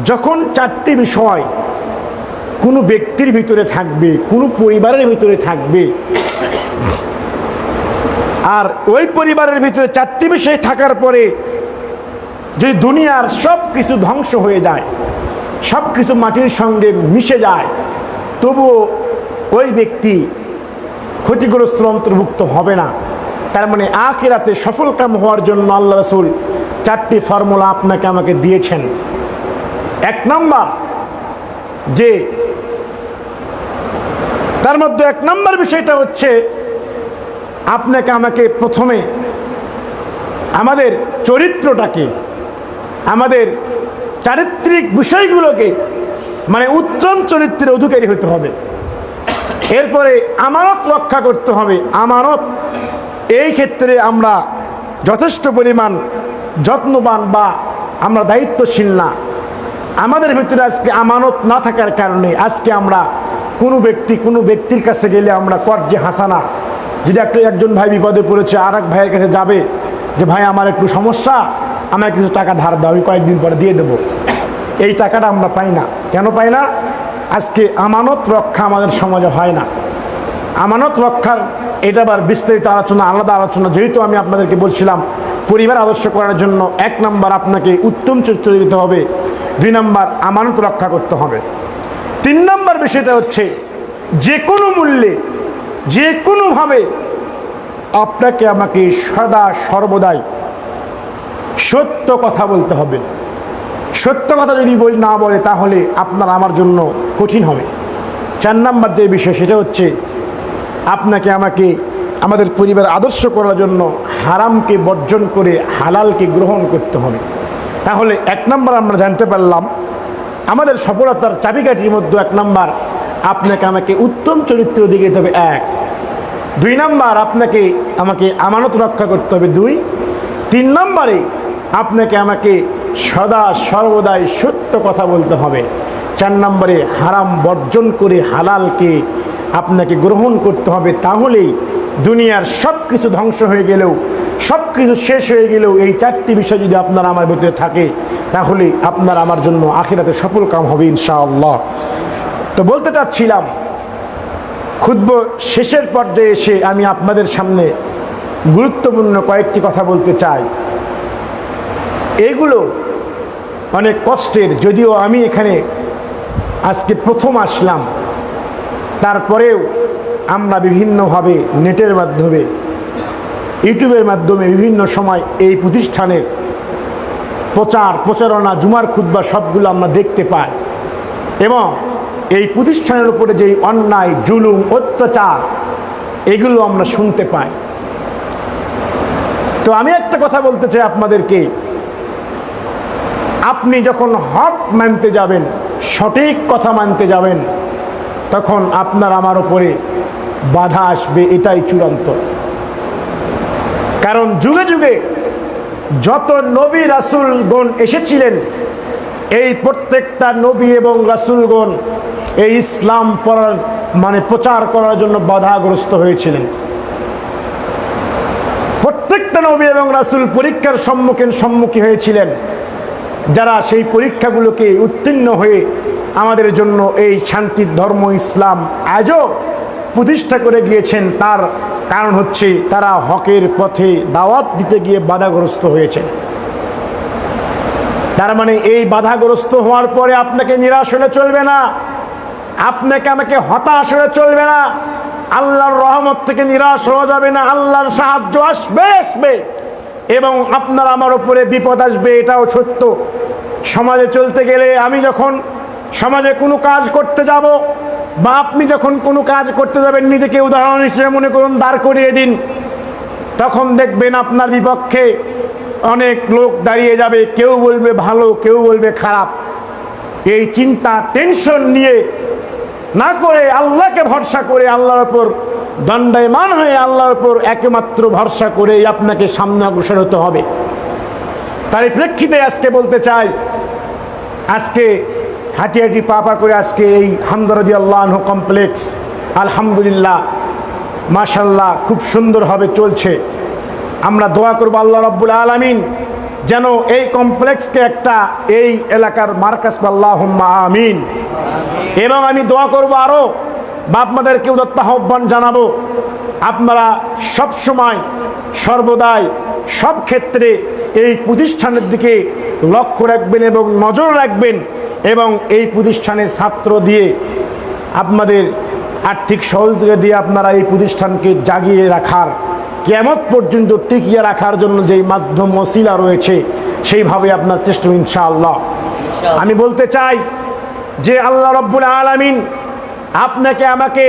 যখন চারটি বিষয় কোনো ব্যক্তির ভিতরে থাকবে, কোনো পরিবারের ভিতরে থাকবে, আর ওই পরিবারের ভিতরে চারটি বিষয় থাকার পরে যদি দুনিয়ার সব কিছু ধ্বংস হয়ে যায়, সব কিছু মাটির সঙ্গে মিশে যায়, তবুও ওই ব্যক্তি ক্ষতিগ্রস্ত অন্তর্ভুক্ত হবে না। তার মানে আখিরাতে সফলকাম হওয়ার জন্য আল্লাহ রাসূল চারটি ফর্মুলা আপনাকে আমাকে দিয়েছেন। এক নম্বর, যে তার মধ্যে এক নম্বর বিষয়টা হচ্ছে আপনাকে আমাকে প্রথমে আমাদের চরিত্রটাকে, আমাদের চারিত্রিক বিষয়গুলোকে, মানে উত্তম চরিত্রের অধিকারী হতে হবে। এরপরে আমানত রক্ষা করতে হবে। আমানত, এই ক্ষেত্রে আমরা যথেষ্ট পরিমাণ যত্নবান বা আমরা দায়িত্বশীল না। আমাদের ভিতরে আজকে আমানত না থাকার কারণে আজকে আমরা কোনো ব্যক্তির কাছে গেলে আমরা কর্জে হাসানা, যদি একজন ভাই বিপদে পড়েছে, আর এক ভাইয়ের কাছে যাবে যে ভাই আমার একটু সমস্যা, আমাকে কিছু টাকা ধার দাও, আমি কয়েকদিন পরে দিয়ে দেবো, এই টাকাটা আমরা পাই না। কেন পাই না? আজকে আমানত রক্ষা আমাদের সমাজে হয় না। আমানত রক্ষার এটা আবার বিস্তারিত আলোচনা, আলাদা আলোচনা। যেহেতু আমি আপনাদেরকে বলছিলাম পরিবার আদর্শ করার জন্য 1 নম্বর আপনাকে উত্তম চরিত্র দিতে হবে, 2 নম্বর আমানত রক্ষা করতে হবে, 3 নম্বর বিষয়টা হচ্ছে যে কোনো মূল্যে, যে কোনোভাবে আপনাকে আমাকে সদা সর্বদাই সত্য কথা বলতে হবে। সত্য কথা যদি না বলে তাহলে আপনার আমার জন্য কঠিন হবে। 4 নম্বর যে বিষয় সেটা হচ্ছে আপনাকে আমাকে আমাদের পরিবার আদর্শ করার জন্য হারামকে বর্জন করে হালালকে গ্রহণ করতে হবে। তাহলে 1 নম্বর আমরা জানতে পারলাম আমাদের সফলতার চাবিকাঠির মধ্যে 1 নম্বর আপনাকে আমাকে উত্তম চরিত্র দিকে যেতে হবে 1, 2 নম্বর আপনাকে আমাকে আমানত রক্ষা করতে হবে 2, 3 নম্বরে আপনাকে আমাকে সদা সর্বদাই সত্য কথা বলতে হবে, 4 নম্বরে হারাম বর্জন করে হালালকে আপনাকে গ্রহণ করতে হবে। তাহলেই দুনিয়ার সব কিছু ধ্বংস হয়ে গেলেও, সব কিছু শেষ হয়ে গেলেও এই চারটি বিষয় যদি আপনার আমার ভিতরে থাকে, তাহলে আপনার আমার জন্য আখিরাতে সফল কাম হবে ইনশাআল্লাহ। তো বলতে চাচ্ছিলাম, খুতবা শেষের পর্যায়ে এসে আমি আপনাদের সামনে গুরুত্বপূর্ণ কয়েকটি কথা বলতে চাই। এগুলো অনেক কষ্টের, যদিও আমি এখানে আজকে প্রথম আসলাম, তারপরেও আমরা বিভিন্নভাবে নেটের মাধ্যমে, ইউটিউবের মাধ্যমে বিভিন্ন সময় এই প্রতিষ্ঠানের প্রচারণা, জুমার খুতবা সবগুলো আমরা দেখতে পাই এবং এই প্রতিষ্ঠানের উপরে যেই অন্যায়, জুলুম, অত্যাচার এগুলো আমরা শুনতে পাই। তো আমি একটা কথা বলতে চাই আপনাদেরকে, আপনি যখন হক মানতে যাবেন, সঠিক কথা মানতে যাবেন, তখন আপনার আমার উপরে বাধা আসবে, এটাই চূড়ান্ত। কারণ যুগে যুগে যত নবী রাসূলগণ এসেছিলেন, এই প্রত্যেকটা নবী এবং রাসূলগণ এই ইসলাম প্রচার করার জন্য বাধাগ্রস্ত হয়েছিলেন। প্রত্যেকটা নবী এবং রাসূল পরীক্ষার সম্মুখীন হয়েছিলেন, যারা সেই পরীক্ষাগুলোকে উত্তীর্ণ হয়ে আমাদের জন্য এই শান্তির ধর্ম ইসলাম আজও প্রতিষ্ঠা করে গিয়েছেন। তার কারণ হচ্ছে তারা হকের পথে দাওয়াত দিতে গিয়ে বাধাগ্রস্ত হয়েছে। তার মানে এই বাধাগ্রস্ত হওয়ার পরে আপনাকে নিরাশ হলে চলবে না, আপনাকে আমাকে হতাশ হলে চলবে না, আল্লাহর রহমত থেকে নিরাশ হওয়া যাবে না। আল্লাহর সাহায্য আসবে এবং আপনার আমার উপরে বিপদ আসবে, এটাও সত্য। সমাজে চলতে গেলে, আমি যখন সমাজে কোনো কাজ করতে যাব বা আপনি যখন কোনো কাজ করতে যাবেন, নিজেকে উদাহরণ হিসেবে মনে করুন, দাঁড় করিয়ে দিন, তখন দেখবেন আপনার বিপক্ষে অনেক লোক দাঁড়িয়ে যাবে, কেউ বলবে ভালো, কেউ বলবে খারাপ। এই চিন্তা, টেনশন নিয়ে না করে আল্লাহকে ভরসা করে, আল্লাহর ওপর দণ্ডায়মান হয়ে আল্লাহর ওপর একমাত্র ভরসা করে আপনাকে সামনে অগ্রসর হতে হবে। তারই প্রেক্ষিতে আজকে বলতে চাই, আজকে হাঁটি হাঁটি পা করে আজকে এই হামজা রাদিয়াল্লাহু আনহু কমপ্লেক্স আলহামদুলিল্লাহ মাশাআল্লাহ খুব সুন্দরভাবে চলছে। আমরা দোয়া করব আল্লাহ রাব্বুল আলামিন যেন এই কমপ্লেক্সকে একটা এই এলাকার মার্কাজ, আল্লাহুম্মা আমিন। এবং আমি দোয়া করব আরও, বা আপনাদেরকে উদাত্ত আহ্বান জানাবো, আপনারা সব সময় সর্বদাই সব ক্ষেত্রে এই প্রতিষ্ঠানের দিকে লক্ষ্য রাখবেন এবং নজর রাখবেন এবং এই প্রতিষ্ঠানের ছাত্র দিয়ে, আপনাদের আর্থিক সহযোগিতা দিয়ে আপনারা এই প্রতিষ্ঠানকে জাগিয়ে রাখার, কিয়ামত পর্যন্ত টিকিয়ে রাখার জন্য যেই মাধ্যম ওসিলা রয়েছে সেইভাবে আপনার চেষ্টা ইনশাআল্লাহ। আমি বলতে চাই যে আল্লাহ রাব্বুল আলামিন আপনাকে আমাকে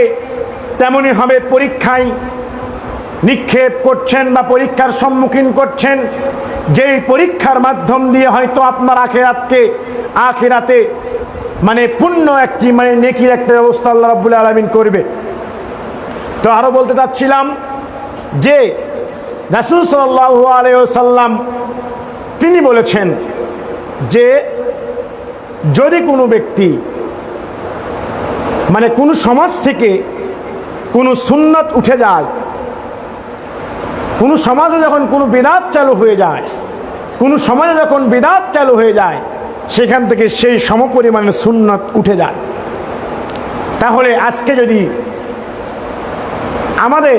তেমনইভাবে পরীক্ষায় নিক্ষেপ করছেন বা পরীক্ষার সম্মুখীন করছেন, যেই পরীক্ষার মাধ্যম দিয়ে হয়তো আপনার আখিরাতে পূর্ণ একটি নেকির একটা ব্যবস্থা আল্লাহ রাব্বুল আলামিন করবে। তো আরও বলতে চাচ্ছিলাম যে রাসূল সাল্লাল্লাহু আলাইহি ওয়াসাল্লাম তিনি বলেছেন যে যদি কোনো ব্যক্তি কোনো সমাজ থেকে কোনো সুন্নত উঠে যায়, কোনো সমাজে যখন কোনো বিদআত চালু হয়ে যায়, কোনো সমাজে যখন বিদআত চালু হয়ে যায়, সেখান থেকে সেই সমপরিমাণে সুন্নত উঠে যায়। তাহলে আজকে যদি আমাদের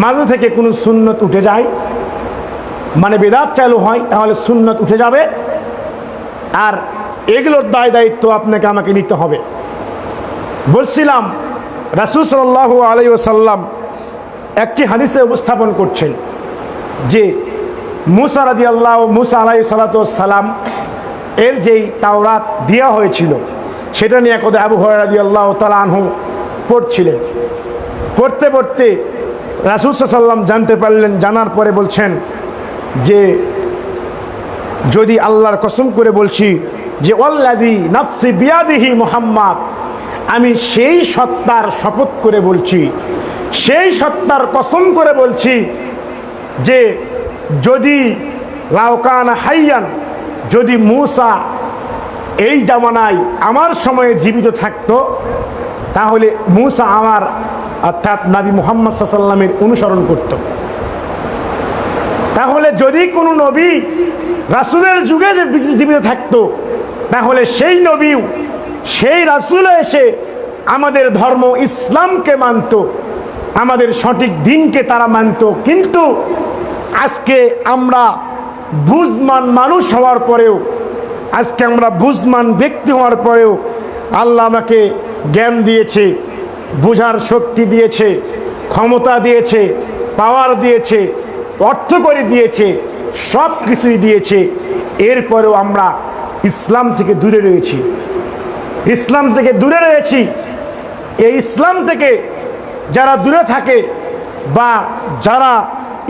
মাঝে থেকে কোনো সুন্নত উঠে যায়, বিদআত চালু হয়, তাহলে সুন্নত উঠে যাবে, আর এগুলোর দায়িত্ব আপনাকে আমাকে নিতে হবে। বলছিলাম রাসূল সাল্লাল্লাহু আলাইহি ওয়াসাল্লাম একটি হাদিসে উপস্থাপন করছেন যে মুসা আলাইহিস সালাতু ওয়াস সালাম এর যেই তাওরাত দেওয়া হয়েছিল, সেটা নিয়ে একদা আবু হুরায়রা রাদিয়াল্লাহু তাআলা আনহু পড়ছিলেন। পড়তে পড়তে রাসূল সাল্লাল্লাহু আলাইহি ওয়াসাল্লাম জানতে পারলেন, জানার পরে বলছেন যে যদি আল্লাহর কসম করে বলছি যে ওয়াল্লাযী নাফসি বিয়াদিহি মুহাম্মদ, আমি সেই সত্তার শপথ করে বলছি, সেই সত্তার কসম করে বলছি যে যদি লাউকানা হাইয়ান, যদি মূসা এই জামানায় আমার সময়ে জীবিত থাকতো, তাহলে মূসা আমার অর্থাৎ নবী মুহাম্মদ সাল্লাল্লাহু আলাইহি ওয়াসাল্লামের অনুসরণ করত। তাহলে যদি কোনো নবী রাসূলের যুগে যে জীবিত থাকতো, তাহলে সেই নবীও সেই রাসূলও এসে আমাদের ধর্ম ইসলামকে মানত, আমাদের সঠিক দিনকে তারা মানত। কিন্তু আজকে আমরা বুঝমান মানুষ হওয়ার পরেও, আজকে আমরা বুঝমান ব্যক্তি হওয়ার পরেও আল্লাহ আমাকে জ্ঞান দিয়েছে, বোঝার শক্তি দিয়েছে, ক্ষমতা দিয়েছে, পাওয়ার দিয়েছে, অর্থ করে দিয়েছে, সব কিছুই দিয়েছে। এরপরেও আমরা ইসলাম থেকে দূরে রয়েছি, ইসলাম থেকে দূরে রয়েছি। এই ইসলাম থেকে যারা দূরে থাকে বা যারা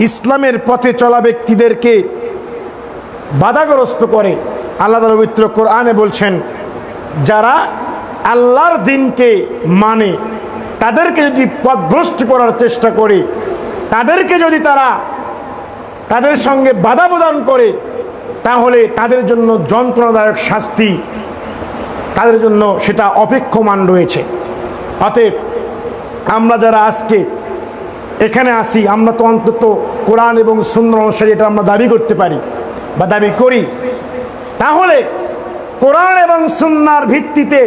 ইসলামের পথে চলা ব্যক্তিদেরকে বাধাগ্রস্ত করে, আল্লাহ তাআলা পবিত্র কোরআনে বলছেন, যারা আল্লাহর দিনকে মানে তাদেরকে যদি পথভ্রষ্ট করার চেষ্টা করে, তাদেরকে যদি তারা তাদের সঙ্গে বাধা প্রদান করে, তাহলে তাদের জন্য যন্ত্রণাদায়ক শাস্তি তাদের জন্য সেটা অপেক্ষমান রয়েছে। অতএব আমরা যারা আজকে এখানে আসি, আমরা তো অন্তত কোরআন এবং সুন্নাহ অনুসারে এটা আমরা দাবি করতে পারি বা দাবি করি। তাহলে কোরআন এবং সুন্নাহর ভিত্তিতে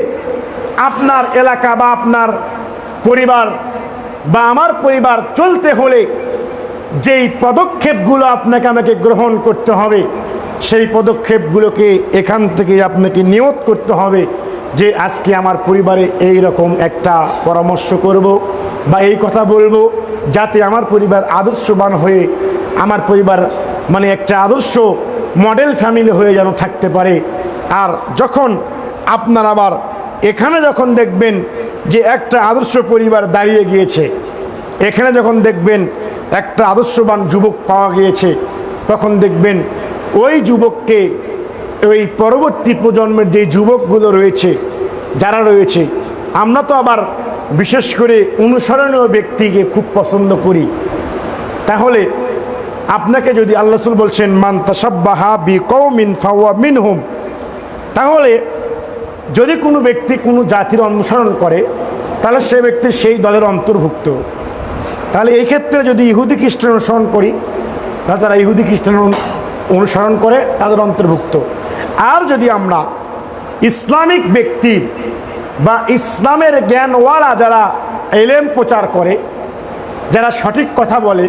আপনার এলাকা বা আপনার পরিবার বা আমার পরিবার চলতে হলে যেই পদক্ষেপগুলো আপনাকে আমাকে গ্রহণ করতে হবে, সেই পদক্ষেপগুলোকে এখান থেকে আপনাকে নিয়ত করতে হবে যে আজকে আমার পরিবারে এই রকম একটা পরামর্শ করব বা এই কথা বলবো, যাতে আমার পরিবার আদর্শবান হয়ে আমার পরিবার মানে একটা আদর্শ মডেল ফ্যামিলি হয়ে যেন থাকতে পারে। আর যখন আপনার আবার এখানে যখন দেখবেন যে একটা আদর্শ পরিবার দাঁড়িয়ে গিয়েছে, এখানে যখন দেখবেন একটা আদর্শবান যুবক পাওয়া গিয়েছে, তখন দেখবেন ওই যুবককে, ওই পরবর্তী প্রজন্মের যে যুবকগুলো রয়েছে, যারা রয়েছে, আমরা তো আবার বিশেষ করে অনুসরণীয় ব্যক্তিকে খুব পছন্দ করি। তাহলে আপনাকে যদি আল্লাহ রাসূল বলছেন মান তাশাব্বাহা বিকওমিন ফাহুয়া মিনহুম, তাহলে যদি কোনো ব্যক্তি কোনো জাতির অনুসরণ করে, তাহলে সে ব্যক্তি সেই দলের অন্তর্ভুক্ত। তাহলে এই ক্ষেত্রে যদি ইহুদি খ্রিস্টান অনুসরণ করি, তাহলে তারা ইহুদি খ্রিস্টান অনুসরণ করে, তাদের অন্তর্ভুক্ত। আর যদি আমরা ইসলামিক ব্যক্তির বা ইসলামের জ্ঞানওয়ালা যারা এলেম প্রচার করে, যারা সঠিক কথা বলে,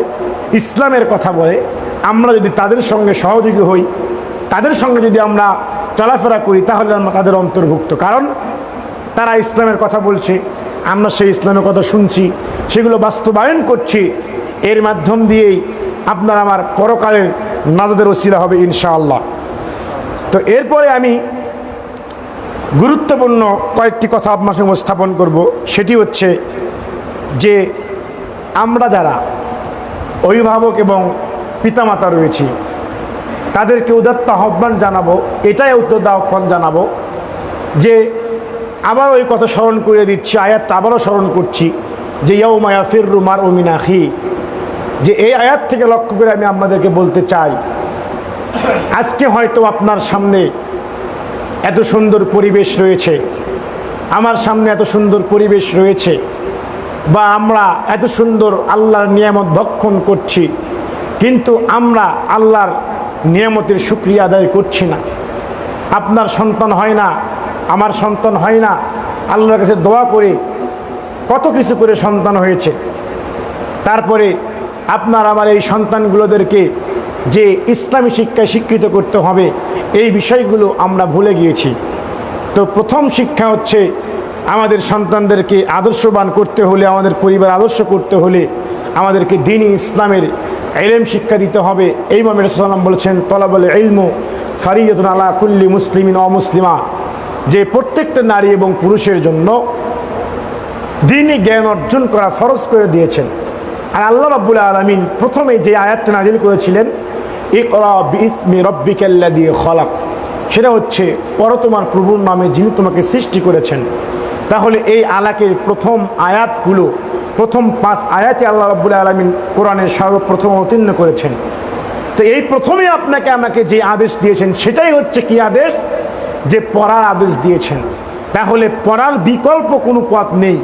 ইসলামের কথা বলে, আমরা যদি তাদের সঙ্গে সহযোগী হই, তাদের সঙ্গে যদি আমরা চলাফেরা করি, তাহলে আমরা তাদের অন্তর্ভুক্ত। কারণ তারা ইসলামের কথা বলছে, আমরা সেই ইসলামের কথা শুনছি, সেগুলো বাস্তবায়ন করছি। এর মাধ্যম দিয়েই আপনার আমার পরকালের নাজাতের ওসিলা হবে ইনশাআল্লাহ। তো এরপরে আমি গুরুত্বপূর্ণ কয়েকটি কথা আপনার সঙ্গে উপস্থাপন করব। সেটি হচ্ছে যে আমরা যারা অভিভাবক এবং পিতামাতা রয়েছি, তাদেরকে উদাত্ত আহ্বান জানাবো, এটাই উদ্যত আহ্বান জানাবো যে আবার ওই কথা স্মরণ করে দিচ্ছি, আয়াতটা আবারও স্মরণ করছি যে ইয়াউমা ইয়াফিররু মারউ মিন আখি, যে এই আয়াত থেকে লক্ষ্য করে আমি আপনাদেরকে বলতে চাই, আজকে হয়তো আপনার সামনে এত সুন্দর পরিবেশ রয়েছে, আমার সামনে এত সুন্দর পরিবেশ রয়েছে, বা আমরা এত সুন্দর আল্লাহর নিয়ামত ভক্ষণ করছি, কিন্তু আমরা আল্লাহর নিয়ামতের শুকরিয়া আদায় করছি না। আপনার সন্তান হয় না, আমার সন্তান হয় না, আল্লাহর কাছে দোয়া করে কত কিছু করে সন্তান হয়েছে, তারপরে আপনার আমার এই সন্তানগুলোদেরকে যে ইসলামী শিক্ষায় শিক্ষিত করতে হবে, এই বিষয়গুলো আমরা ভুলে গিয়েছি। তো প্রথম শিক্ষা হচ্ছে আমাদের সন্তানদেরকে আদর্শবান করতে হলে, আমাদের পরিবার আদর্শ করতে হলে আমাদেরকে দ্বীনি ইসলামের ইলম শিক্ষা দিতে হবে। এই ইমাম রাসূলুল্লাহ সাল্লাল্লাহু আলাইহি ওয়াসাল্লাম বলেছেন তলাবুল ইলমু ফারিয়াতুন আলা কুল্লি মুসলিমিন ওয়া মুসলিমা, যে প্রত্যেকটা নারী এবং পুরুষের জন্য দ্বীনি জ্ঞান অর্জন করা ফরজ করে দিয়েছেন। আর আল্লাহ রাব্বুল আলামিন প্রথমে যে আয়াতটা নাজিল করেছিলেন ইকরা বিইসমি রাব্বিকাল্লাযী খলাক, সেটা হচ্ছে পড়ো তোমার প্রভুর নামে যিনি তোমাকে সৃষ্টি করেছেন। তাহলে এই আলাকের প্রথম আয়াতগুলো, প্রথম 5 আয়াতে আল্লাহ রাব্বুল আলামিন কোরআনের সর্বপ্রথম অবতীর্ণ করেছেন। তো এই প্রথমে আপনাকে আমাকে যে আদেশ দিয়েছেন সেটাই হচ্ছে কি আদেশ, যে পড়ার আদেশ দিয়েছেন। তাহলে পড়ার বিকল্প কোনো পথ নেই।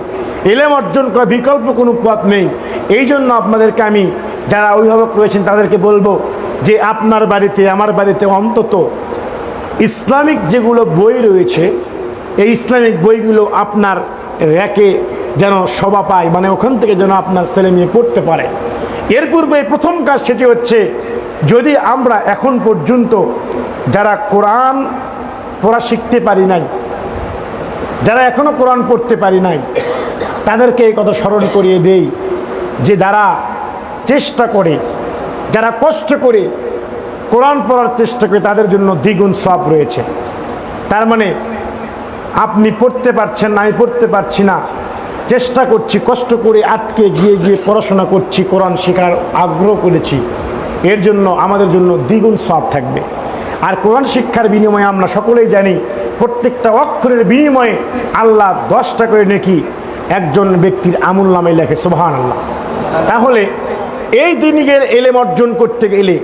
ইলম অর্জন করা বিকল্প কোনো পথ নেই। এই জন্য আপনাদেরকে আমি, যারা অভিভাবক রয়েছেন তাদেরকে বলবো যে আপনার বাড়িতে আমার বাড়িতে অন্তত ইসলামিক যেগুলো বই রয়েছে এই ইসলামিক বইগুলো আপনার র্যাকে যেন শোভা পায়, মানে ওখান থেকে যেন আপনার ছেলে মেয়ে পড়তে পারে। এর পূর্বে প্রথম কাজ সেটি হচ্ছে, যদি আমরা এখন পর্যন্ত যারা কোরআন পড়া শিখতে পারি নাই, যারা এখনও কোরআন পড়তে পারি নাই, তাদেরকে এই কথা স্মরণ করিয়ে দেই যে যারা চেষ্টা করে, যারা কষ্ট করে কোরআন পড়ার চেষ্টা করে তাদের জন্য দ্বিগুণ সওয়াব রয়েছে। তার মানে আপনি পড়তে পারছেন না, আমি পড়তে পারছি না, চেষ্টা করছি, কষ্ট করে আটকে গিয়ে গিয়ে পড়াশোনা করছি, কোরআন শেখার আগ্রহ করেছি, এর জন্য আমাদের জন্য দ্বিগুণ সওয়াব থাকবে। আর কোরআন শিক্ষার বিনিময়ে আমরা সকলেই জানি প্রত্যেকটা অক্ষরের বিনিময়ে আল্লাহ 10টা করে নেকি একজন ব্যক্তির আমুলনামায় লেখে, সুবহানাল্লাহ। তাহলে এই দিনের ইলম অর্জন করতে গেলে,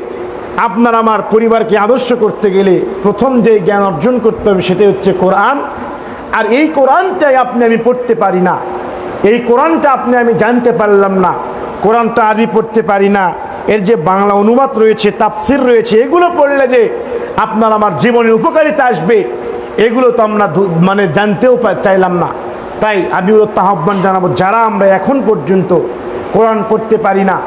আপনার আমার পরিবারকে আদর্শ করতে গেলে প্রথম যে জ্ঞান অর্জন করতে হবে সেটা হচ্ছে কোরআন। আর এই কোরআনটাই আপনি আমি পড়তে পারি না, এই কোরআনটা আপনি আমি জানতে পারলাম না, কোরআনটা আরবি পড়তে পারি না, এর যে বাংলা অনুবাদ রয়েছে, তাফসির রয়েছে, এগুলো পড়লে যে আপনার আমার জীবনের উপকারিতা আসবে, এগুলো তো আমরা মানে জানতেও চাইলাম না। তাই আমি আহ্বান জানাবো, যারা আমরা এখন পর্যন্ত কোরআন পড়তে পারি না,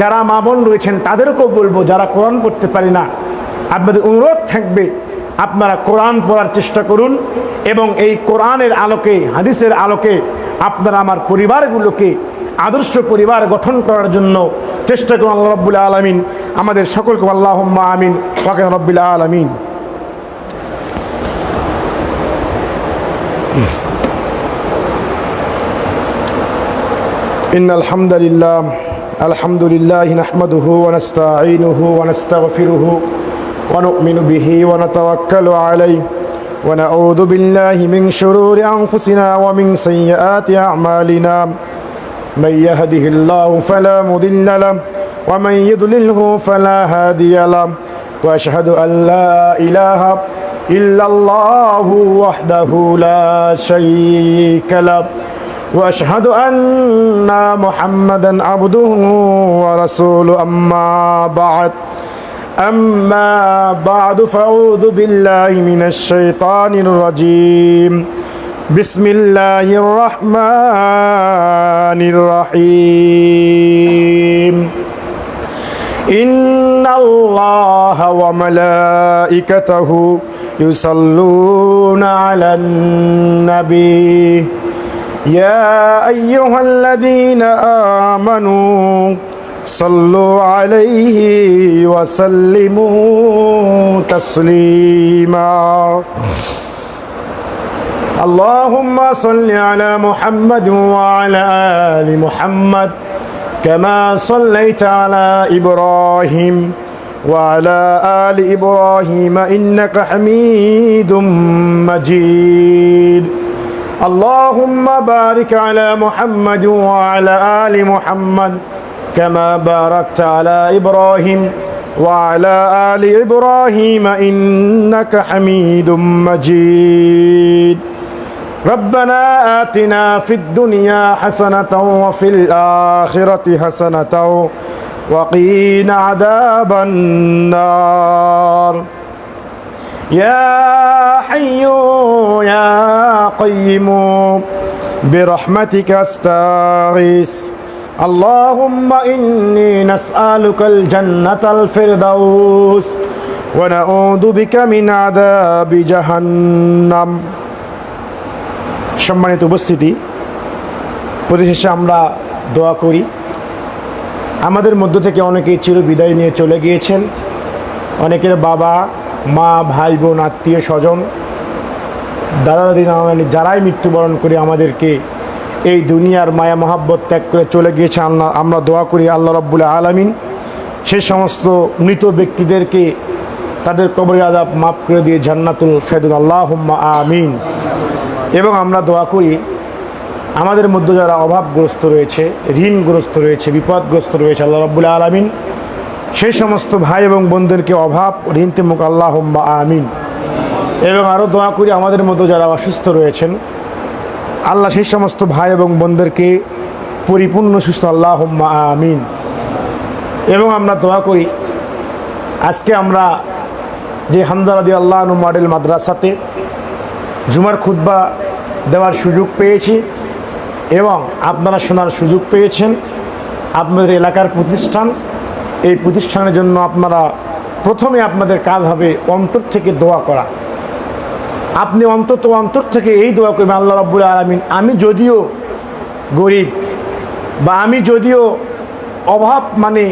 যারা মা বোন রয়েছেন তাদেরকেও বলবো, যারা কোরআন পড়তে পারি না, আপনাদের অনুরোধ থাকবে আপনারা কোরআন পড়ার চেষ্টা করুন এবং এই কোরআনের আলোকে, হাদিসের আলোকে আপনারা আমার পরিবারগুলোকে আদর্শ পরিবার গঠন করার জন্য চেষ্টা করুন। আল্লাহ রাব্বুল আলামিন আমাদের সকলকে, আল্লাহুম্মা আমিন ওয়া কানা রাব্বিল আলামিন। ইন্নাল হামদালিল্লাহ আলহামদুলিল্লাহি নাহমাদুহু ওয়া নাস্তাঈনুহু ওয়া নাস্তাগফিরুহু ওয়া নু'মিনু বিহি ওয়া নাতাওয়াক্কালু আলাইহি ওয়া নাউযু বিল্লাহি মিন শুরুরি আনফুসিনা ওয়া মিন সাইয়্যাতি আ'মালিনা মান ইয়াহদিহিল্লাহু ফালা মুদিল্লা লাহু ওয়া মান ইউদ্লিলহু ফালা হাদিয়া লাহু ওয়া আশহাদু আল লা ইলাহা ইল্লাল্লাহু ওয়াহদাহু লা শারীকা লাহু وأشهد أن محمدا عبده ورسوله أما بعد فأعوذ بالله من الشيطان الرجيم بسم الله الرحمن الرحيم إن الله وملائكته يصلون على النبي يا أيها الذين آمنوا صلوا عليه وسلموا تسليما اللهم صل على محمد وعلى آل محمد كما صليت على إبراهيم وعلى آل إبراهيم إنك حميد مجيد اللهم بارك على محمد وعلى آل محمد كما باركت على إبراهيم وعلى آل إبراهيم إنك حميد مجيد ربنا آتنا في الدنيا حسنة وفي الآخرة حسنة وقنا عذاب النار يا حي يا قيوم برحمتك أستغيث اللهم إني نسألك الجنة الفردوس ونعوذ بك من عذاب جهنم সম্মানিত উপস্থিতি, পরিশেষে আমরা দোয়া করি। আমাদের মধ্য থেকে অনেকেই চির বিদায় নিয়ে চলে গিয়েছেন, অনেকের বাবা মা ভাই বোন আত্মীয় স্বজন দাদা দাদি নানা নানি যারাই মৃত্যুবরণ করে আমাদেরকে এই দুনিয়ার মায়া মহাব্বত ত্যাগ করে চলে গিয়েছে, আমরা দোয়া করি আল্লাহ রাব্বুল আলামিন সেই সমস্ত মৃত ব্যক্তিদেরকে তাদের কবরের আযাব মাফ করে দিয়ে জান্নাতুল ফেরদৌস, আল্লাহুম্মা আমিন। এবং আমরা দোয়া করি আমাদের মধ্যে যারা অভাবগ্রস্ত রয়েছে, ঋণগ্রস্ত রয়েছে, বিপদগ্রস্ত রয়েছে, আল্লাহ রাব্বুল আলামিন সেই সমস্ত ভাই এবং বোনদেরকে অভাব ঋণ থেকে মুক্ত, আল্লাহুম্মা আমিন। এবং আরও দোয়া করি আমাদের মধ্যে যারা অসুস্থ রয়েছেন আল্লাহ সেই সমস্ত ভাই এবং বোনদেরকে পরিপূর্ণ সুস্থ আল্লাহুম্মা আমিন। এবং আমরা দোয়া করি আজকে আমরা যে হামজা রাদিয়াল্লাহু আনহু মডেল মাদ্রাসাতে জুমার খুতবা দেওয়ার সুযোগ পেয়েছি এবং আপনারা শোনার সুযোগ পেয়েছেন। আপনাদের এলাকার প্রতিষ্ঠান, এই প্রতিষ্ঠানের জন্য আপনারা প্রথমে আপনাদের কাজ হবে অন্তর থেকে দোয়া করা। আপনি অন্তর থেকে এই দোয়া করবেন, আল্লাহ রাব্বুল আলামিন, আমি যদিও গরিব বা আমি যদিও অভাব মানে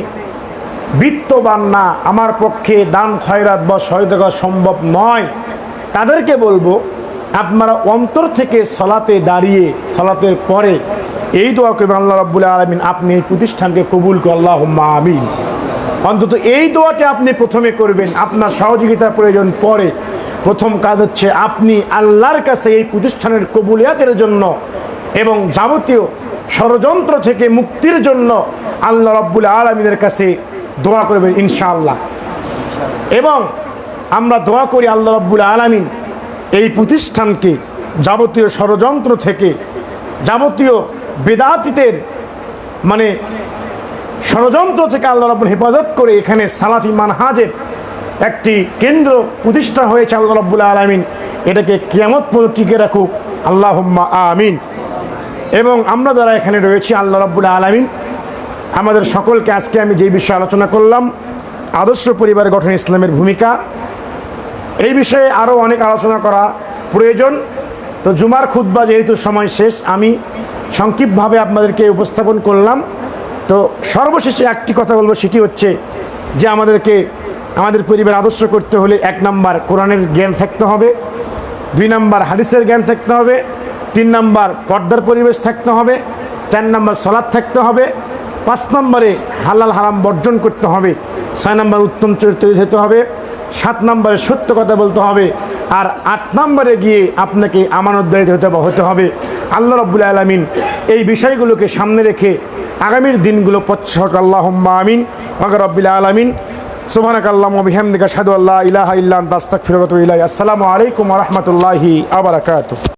বিত্তবান না, আমার পক্ষে দান খয়রাত বা সহায়তা সম্ভব নয়, তাদেরকে বলবো আপনারা অন্তর থেকে সলাতে দাঁড়িয়ে সলাতের পরে এই দোয়া করবেন, আল্লাহ রাব্বুল আলামিন আপনি এই প্রতিষ্ঠানকে কবুল করুন, আল্লাহুম্মা আমিন। অন্তত এই দোয়াটি আপনি প্রথমে করবেন। আপনার সহযোগিতার প্রয়োজন পরে। প্রথম কাজ হচ্ছে আপনি আল্লাহর কাছে এই প্রতিষ্ঠানের কবুলিয়াতের জন্য এবং যাবতীয় ষড়যন্ত্র থেকে মুক্তির জন্য আল্লাহ রাব্বুল আলামিনের কাছে দোয়া করবেন ইনশাআল্লাহ। এবং আমরা দোয়া করি আল্লাহ রাব্বুল আলামিন এই প্রতিষ্ঠানকে যাবতীয় ষড়যন্ত্র থেকে, যাবতীয় বেদাতীতের মানে ষড়যন্ত্র থেকে আল্লাহ রাব্বুল হেফাজত করে এখানে সালাফি মানহাজের একটি কেন্দ্র প্রতিষ্ঠা হয়েছে। আল্লাহ রাব্বুল আলামিন এটাকে কিয়ামত পর্যন্ত টিকে রাখুক, আল্লাহুম্মা আমিন। এবং আমরা যারা এখানে রয়েছি, আল্লাহ রাব্বুল আলামিন আমাদের সকলকে, আজকে আমি যে বিষয়ে আলোচনা করলাম আদর্শ পরিবার গঠনে ইসলামের ভূমিকা, এই বিষয়ে আরও অনেক আলোচনা করা প্রয়োজন। তো জুমার খুতবা যেহেতু সময় শেষ, আমি সংক্ষিপ্তভাবে আপনাদেরকে উপস্থাপন করলাম। তো সর্বশেষে একটি কথা বলবো, সেটি হচ্ছে যে আমাদের পরিবার আদর্শ করতে হলে 1 নাম্বার কোরআনের জ্ঞান থাকতে হবে, 2 নাম্বার হাদিসের জ্ঞান থাকতে হবে, 3 নাম্বার পর্দার পরিবেশ থাকতে হবে, 4 নাম্বার সালাত থাকতে হবে, 5 নম্বরে হালাল হারাম বর্জন করতে হবে, 6 নাম্বার উত্তম চরিত্র হতে হবে, 7 নম্বরে সত্য কথা বলতে হবে, আর 8 নম্বরে গিয়ে আপনাকে আমানতদারি হতে হবে। আল্লাহ রাব্বুল আলামিন এই বিষয়গুলোকে সামনে রেখে আগামীর দিনগুলো পথ আল্লাহুম্মা আমিন ওয়া রাব্বিল আলামিন। সুবহানাকাল্লাহুম্মা ওয়া বিহামদিকা আশহাদু আল্লা ইলাহা ইল্লা আনতা আস্তাগফিরুকা ওয়া আতুবু ইলাইক। আসসালামু আলাইকুম ওয়া রাহমাতুল্লাহি ওয়া বারাকাতুহু।